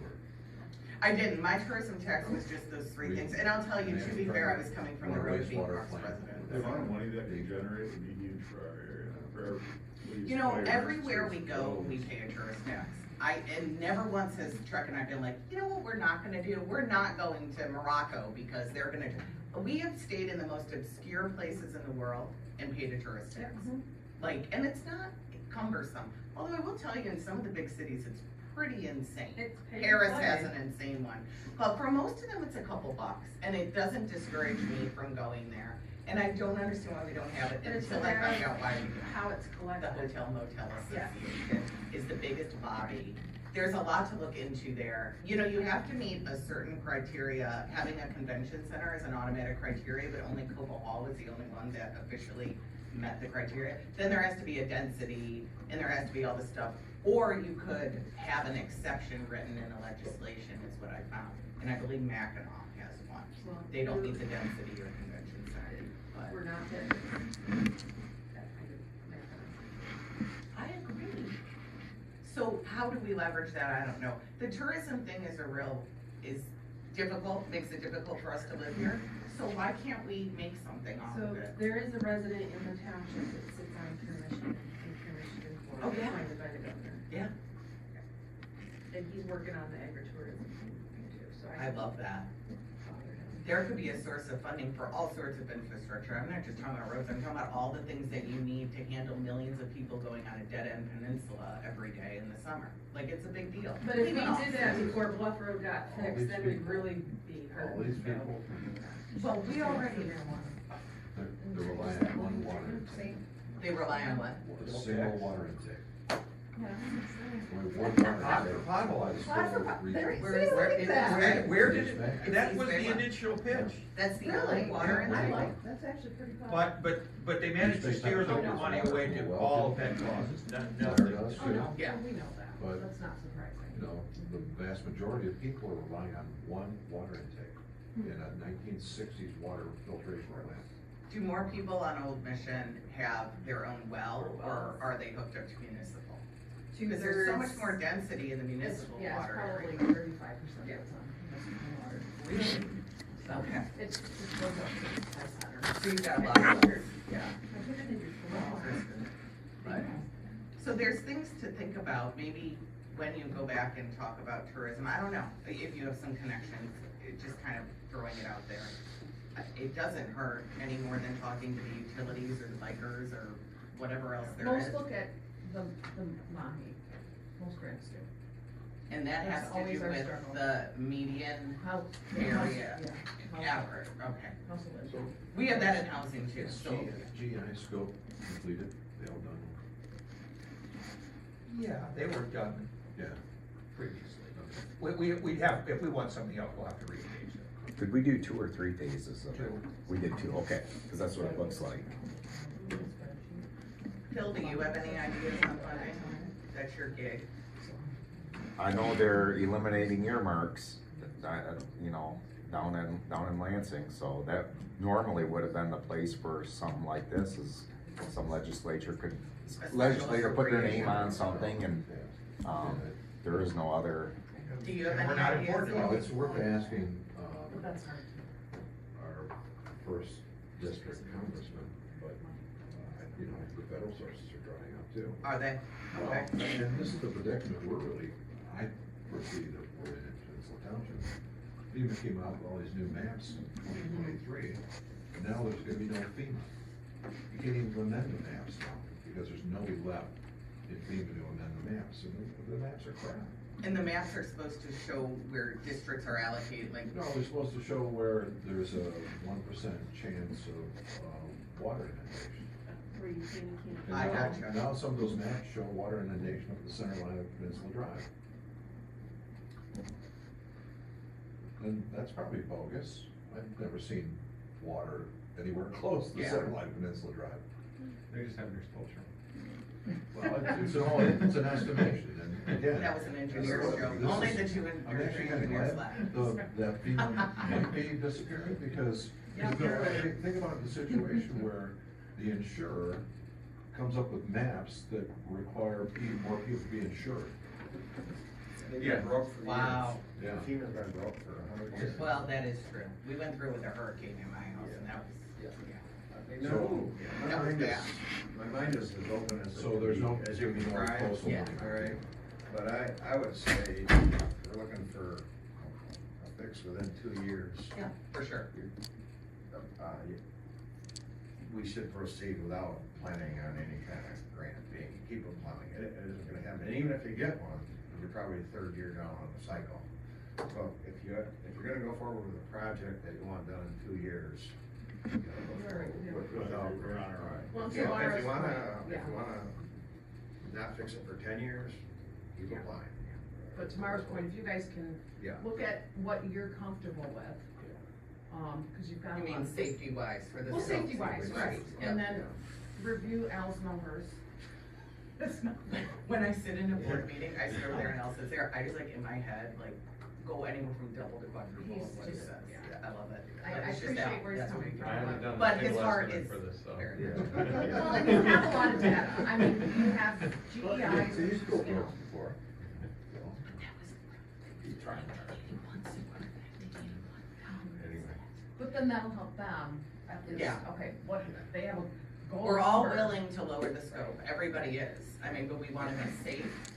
I didn't, my tourism tax was just those three things, and I'll tell you, to be fair, I was coming from the road being Parks resident. The amount of money that we generate would be huge for our area, for our police, You know, fire, everywhere we service, go, we roads. pay a tourist tax. And never once has Trek and I been like, you know what we're not gonna do? We're not going to Morocco because they're gonna, we have stayed in the most obscure places in the world and paid a tourist tax. Like, and it's not cumbersome. Although I will tell you, in some of the big cities, it's pretty insane. It's pay to Paris play. has an insane one, but for most of them, it's a couple bucks, and it doesn't discourage me from going there. And I don't understand why we don't have it But it's until a I matter find out why we do. how it's The collected. Hotel Motel Yeah. Association is the biggest body. There's a lot to look into there. You know, you have to meet a certain criteria. Having a convention center is an automatic criteria, but only Cobo Hall was the only one that officially met the criteria. Then there has to be a density, and there has to be all this stuff. Or you could have an exception written in the legislation, is what I found. And I believe Mackinac has one. Well, They don't meet the density or convention center, but. We're not there. That kind of mechanism. I agree. So how do we leverage that? I don't know. The tourism thing is difficult, makes it difficult for us to live here. So why can't we make something off So of it? there is a resident in the township that sits on commission, and commission board Oh, yeah. appointed by the governor. Yeah, And he's working on the agritourism thing too, so I love that. bother him. There could be a source of funding for all sorts of infrastructure. I'm not just talking about roads, I'm talking about all the things that you need to handle millions of people going on a dead-end peninsula every day in the summer. Like, it's a big deal. But if we Even off did that season. before Bluff Road got All fixed, these then we'd people- really be hurt. all these so. people- Well, we already, They're relying on one water intake, they rely on what? a single water intake. Yeah. Only one water intake. Potholes. Applies for every There- region. Where is See, look it? at that. Where did It's back. it, that It's was East the Bay. initial pitch. That's the Really? only water I intake. like, that's actually pretty cool. But they managed to steer the money away to all pet causes, Fire nothing. does Oh, too. no, Yeah. we know that, But- that's not surprising. You know, the vast majority of people are relying on one water intake in a 1960s water filtration plant. Do more people on Old Mission have their own well, or are they hooked up to municipal? Because there's so much more density in the municipal Yeah, it's water probably area. 35% Yeah. that's on municipal water. Really? So, Okay. It goes up to 500. So you've got a lot of others, yeah. I think I did your But, so there's things to think about, maybe when you go back and talk about tourism, I don't know, if you have some connections, it just kind of throwing it out there. It doesn't hurt any more than talking to the utilities or the bikers or whatever else there is. Most look at the Mahi, most grants do. And that has That's to always do our with struggle. the median How, area, yeah. average, okay. Hustle is. So- We have that in housing too, Is so. GI scope completed, they all done? Yeah, they were done Yeah. previously. We'd have, if we want something else, we'll have to reengage them. Did we do 2 or 3 phases of it? We did 2, okay, cause that's what it looks like. Phil, do you have any ideas on funding? That's your gig. I know they're eliminating earmarks, you know, down in Lansing, so that normally would have been the place for something like this, is some legislator put their name on something, and, there is no other. Do you have And we're any not ideas? important. Well, it's worth asking, But that's hard to. our first district congressman, but, you know, the federal sources are drying up too. Are they? Okay. And this is the predicament I foresee that we're in Peninsula Township. FEMA came out with all these new maps in 2023, and now there's gonna be no FEMA. You can't even amend the maps now, because there's nobody left in FEMA to amend the maps, and the maps are crap. And the maps are supposed to show where districts are allocated, like, No, they're supposed to show where there's a 1% chance of, water inundation. Where you can, And I now- gotcha. Now some of those maps show water inundation up the center line of Peninsula Drive. And that's probably bogus. I've never seen water anywhere close to the Yeah. center line of Peninsula Drive. They just have their exposure. Well, it's an estimation, and again. that was an engineer's this joke. is- Only the two I'm actually kinda engineers glad left. that FEMA might be disappearing, because, Yeah. you know, think about the situation where the insurer comes up with maps that require more people to be insured. They've Yeah. been broke for years. Wow. Yeah. FEMA's been broke for 100 years. Well, that is true. We went through with a hurricane in my house, and that was, Yeah. yeah. I mean, So- no, That was bad. my mind is as open as it So can there's be, no, as you gonna be can no drive. coastal Yeah. money. All right, but I would say, we're looking for a fix within 2 years. Yeah, for sure. We should proceed without planning on any kind of grant being, keep it plumbing, it isn't gonna happen, and even if you get one, you're probably third year down on the cycle. So if you're gonna go forward with a project that you want done in 2 years, you gotta Right, go yeah. forward without. We're on our own. Well, If you Laura's wanna, point, if you wanna not fix it for 10 years, keep Yeah. applying. But to Mara's point, if you guys can Yeah. look at what you're comfortable with, cause you've got I a lot mean, of. safety wise for the. Well, snow safety wise, season. right, Yeah. and then review Al's numbers. It's not, When I sit in a board meeting, I sit over there and Al sits there, I just like in my head, like, go anywhere from double to quadruple He's of what he just- says. yeah. I love it. I But it's just appreciate Al. where he's That's what coming he- from. I haven't done But a his single heart estimate is for this, so. very Yeah. good. well, and you have a lot of data, I mean, you have Well, GEIs, so you've built you know. roads before. Anyway. But then that'll help them, at least, Yeah. okay, what, they have a goal. We're all number. willing to lower the scope, everybody is, I mean, but we wanna be safe,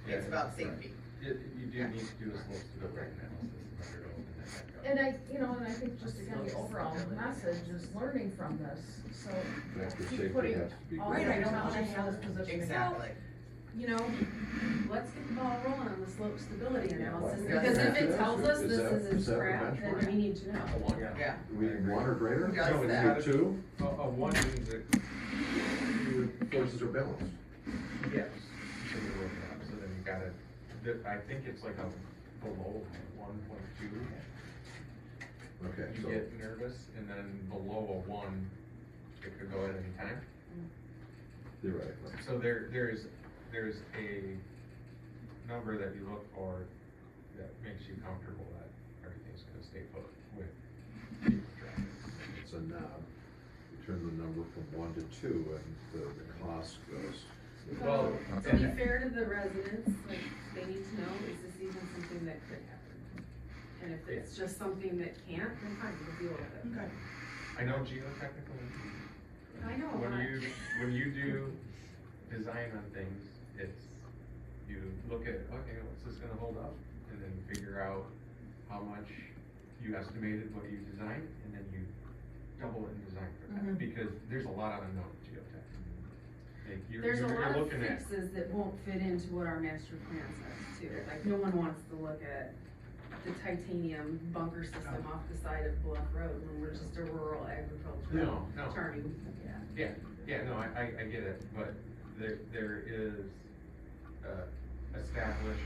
it's about safety. You do need to do a slope stability analysis in order to open that back up. And I think just again, the overall message is learning from this, so Factor keep safety putting has to be all great. the Right, I don't wanna technology in have- this position. Exactly. You know, let's get the ball rolling on the slope stability analysis, Yeah. because if it Yeah. tells us Is this that- is is that the crap, then benchmark? we need to know. Yeah. Do we need one or greater? Who does Do we that? need two? A one means that, Your forces are balanced. yes, so the road map, so then you gotta, I think it's like a below 1.2. Okay, You so, get nervous, and then below a 1, it could go at any time. theoretically. So there's a number that you look for that makes you comfortable that everything's gonna stay put with people traffic. It's a knob. You turn the number from 1 to 2 and the cost goes. Well, To be fair to the residents, like, they need to know, is this even something that could happen? And if it's just something that can't, then fine, we'll deal with it. Okay. I know geotechnical, I know, when you do design on things, you look at, okay, what's this gonna hold up? And then figure out how much you estimated what you designed, and then you double it and design for that, Mhm. because there's a lot of unknown geotech. Like, there's a lot of looking at, fixes that won't fit into what our master plan says too, like, no one wants to look at the titanium bunker system off the side of Bluff Road when we're just a rural agricultural No. turning. yeah, no, I get it, but there is, established,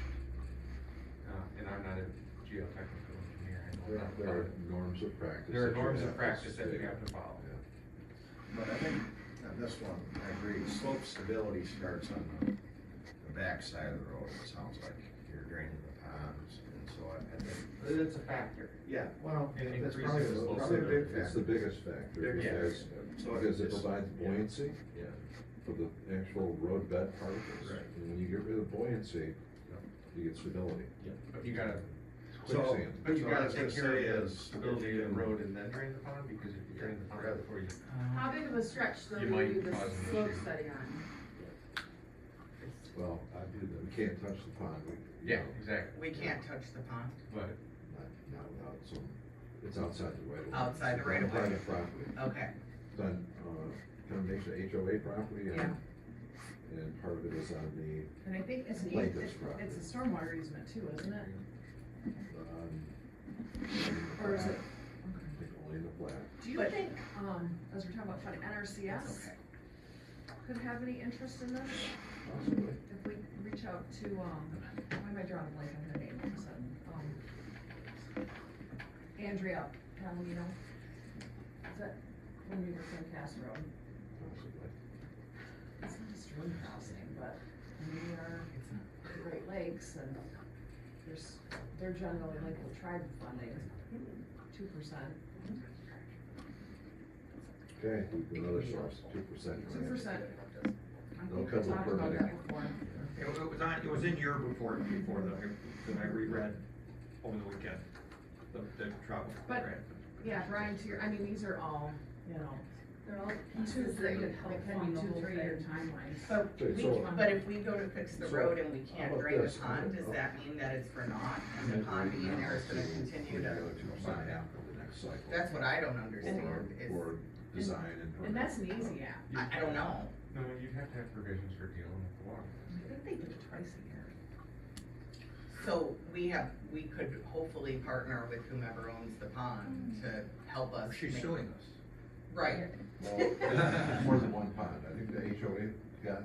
and I'm not a geotechnical engineer, I know that, There are but norms of practice. there are that you norms have of to practice that you stay- have to follow. Yeah. But I think on this one, I agree, slope stability starts on the back side of the road, it sounds like you're draining the ponds, and so I think. It's a factor. Yeah, well, It that's increases probably, the slope probably a big It's the factor. biggest factor, Big because, So because it it's- provides buoyancy Yeah. for the actual road bed particles. Right. And when you get rid of buoyancy, you get stability. But you gotta, So- Quicksand. but you So gotta what I was take gonna care say of the is, stability if of the you- road and then drain the pond, because if you drain the pond before you, How big of a stretch though You do might you do the cause an slope issue. study on? Well, we can't touch the pond. We- yeah, exactly, We can't touch the pond. but Not without some, it's outside the right of way. Outside the right of way. Private property. Okay. It's on, combination of HOA property Yeah. and part of it is on the, And I think it's an, Plaintiff's property. it's a stormwater easement too, isn't it? Or is it? I think only in the flat. Do you think, as we're talking about funding, NRCS could have any interest in this? Possibly. If we reach out to, why am I drawing a blank on her name all of a sudden? Andrea Palomino. Is that when we were from Cass Road? Possibly. It's not just road crossing, but we are Great Lakes and they're generally like the tribe funding, 2%. Okay, another source, 2%. 2%. I No think we cover talked about permitting. that before. It was in your report before that I reread over the weekend, the travel But- grant. Yeah, Brian, to your, I mean, these are all, you know, They're all two, pieces that could help it can fund be the whole 2-3 year thing. timelines. But Okay, we, so- but if we go to fix the So, road and we how can't about drain the this? pond, does that mean that it's for naught? And the pond being there is gonna continue to, 2% after the next cycle. that's what I don't understand, is, Or design and. And that's an easy app. I don't know. no, you'd have to have provisions for dealing with the water. I think they do it twice a year. So we could hopefully partner with whomever owns the pond to help us. She's make- suing us. Right. Well, there's more than one pond, I think the HOA got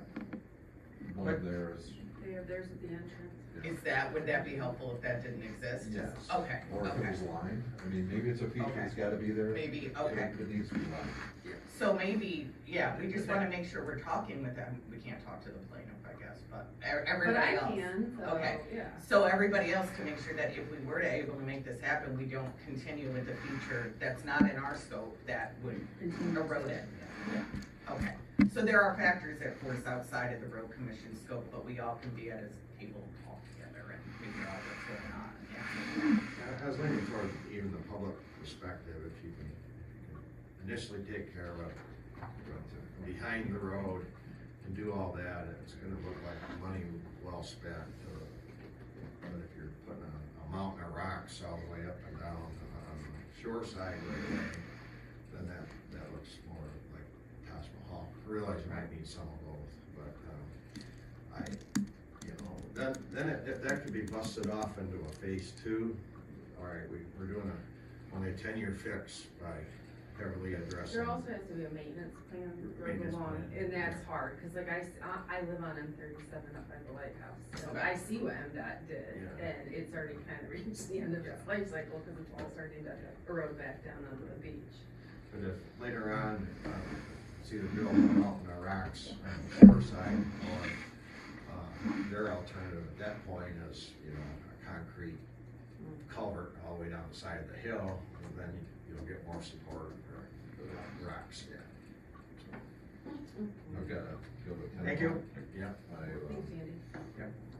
one of theirs. They have theirs at the entrance. Would that be helpful if that didn't exist? Yes. Okay, Or if it okay. was lined, I mean, maybe it's a feature Okay. that's gotta be there. Maybe, okay. It needs to be lined. So maybe, yeah, we just wanna make sure we're talking with them. We can't talk to the plaintiff, I guess, but But everybody I else. can, so, Okay. yeah. So everybody else to make sure that if we were to able to make this happen, we don't continue with the feature that's not in our scope that would erode it. Yeah. Okay, so there are factors that force outside of the road commission scope, but we all can be at a table and talk together and figure out what's going on, yeah. I was leaning toward even the public perspective, if you can initially take care of it behind the road and do all that, it's gonna look like money well spent. But if you're putting a mountain of rocks all the way up and down on the shore side right away, then that looks more like Taj Mahal. I realize you might need some of both, but, that could be busted off into a phase 2. All right, we're doing only a 10-year fix by heavily addressing. There also has to be a maintenance plan right Maintenance along, plan. and that's hard, cause like I live on M37 up by the lighthouse, so Okay. I see what MDOT did, Yeah. and it's already kind of reached the end of its life cycle, cause it's all starting to erode back down onto the beach. But if later on, it's either build a mountain of rocks on the shore side, or their alternative at that point is, a concrete culvert all the way down the side of the hill, and then you'll get more support for the rocks, yeah. I've got to go to. Thank you. Yeah. Thanks, Andy.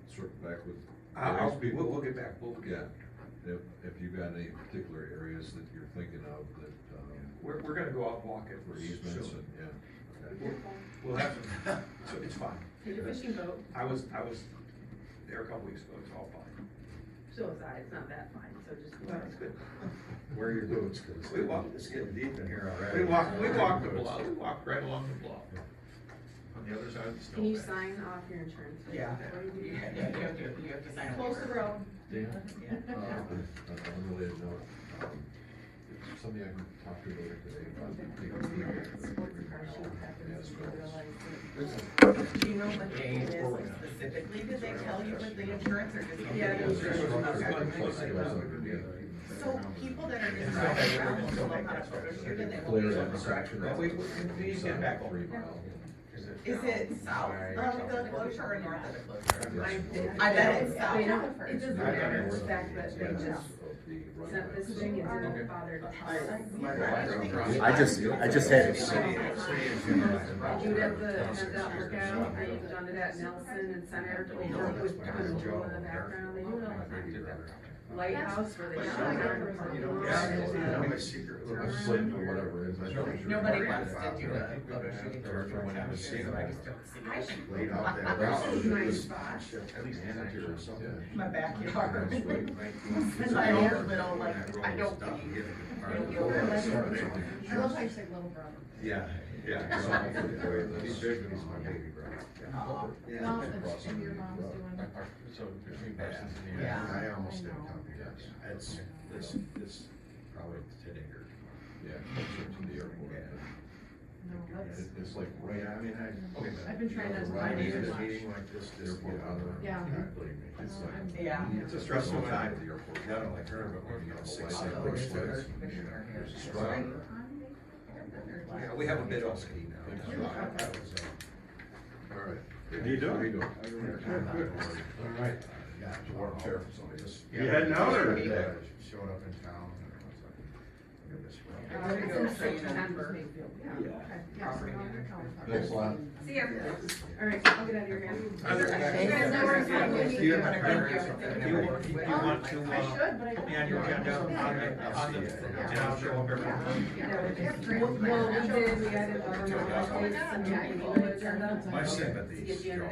Circle back with. We'll get back, Yeah, if you've got any particular areas that you're thinking of that, We're gonna go out and walk it. for easements soon. and, yeah. Okay. We'll have some, so it's fine. Take a fishing boat, I was there a couple weeks ago, it's all fine. so is I, it's not that fine, so just. No, it's good. Wear your boots, cause We walked- it's getting deep in here already. We walked the bluff, we walked right along the bluff. On the other side of the Can you snowbank. sign off your insurance? Yeah. before you do Yeah, that? you have to sign a Close the waiver. road. Dan, Yeah. on an unrelated note, it's something I can talk to you later today about. Sports car shoot happens, you realize Do you know what day it is specifically? Did they tell you with the insurance or just? Yeah, the Okay. So people that are just driving around will like that photo shoot and they will be able to drive. Well, we need to get back over. 3 mile. Is it south of the closure or north of the closure? I I bet it's south. They don't, it doesn't matter, the fact that they just sent this thing and Okay. didn't bother to tell us. I just had it. You'd have that workout, I've done it at Nelson and Center, over with kind of Joe in the background, they do it all the time. Lighthouse where they shut down. My secret little Let's slip slip or whatever it is. Nobody wants to do a photo shoot in Georgia, so I just don't see it. laid out that Nice route. spot. At least amateur or something. My backyard. And my own little, like, I don't Stop and believe. get it. I love how you say little brother. Yeah, yeah. He's big, he's my baby brother. Oh. Well, and your mom's doing. So between Parsons and Yeah. I almost didn't come here. It's probably today or. Yeah, closer to the airport. No, that's, It's like, Well, yeah, I mean, I've been trying to. I needed a meeting like this just to get out of Yeah. Believe me. it's like. Yeah. It's a stressful time. The airport. Not only her, but when you got 6, I'll 7 go weeks to the later. commissioner here. There's a struggle. Yeah, we have a bid on ski now. All right. How you doing? How you doing? All right. Yeah, To work care for somebody. You heading out or? Showed up in town and I was like, look at this. I'm gonna go train them. September. Yeah, okay. Yeah, so now they're calling. Thanks a lot. See ya. All right, I'll get out of your hair. You guys know where it's at. Do you have a Thank you. Do you want to, I should, but I put don't. me on your agenda and I'll show up every month? Well, we did, we added government updates and the agenda. My To sympathies. get you in and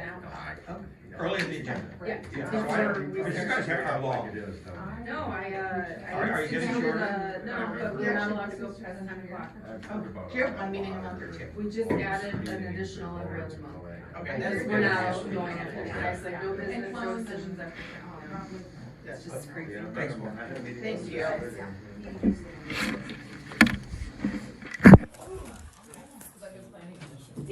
out. Early in the agenda. Yeah. Yeah, so you guys have our law. No, I Are you getting instituted shorter? no, but we're not allowed to go past 10 o'clock. Do you have one meeting a month or two? We just added an additional every other month. Okay, Because that's we're good. not going after the guys, like no business, no decisions after 10. That's just good. crazy. Yeah, Thanks, Maura. Thank you.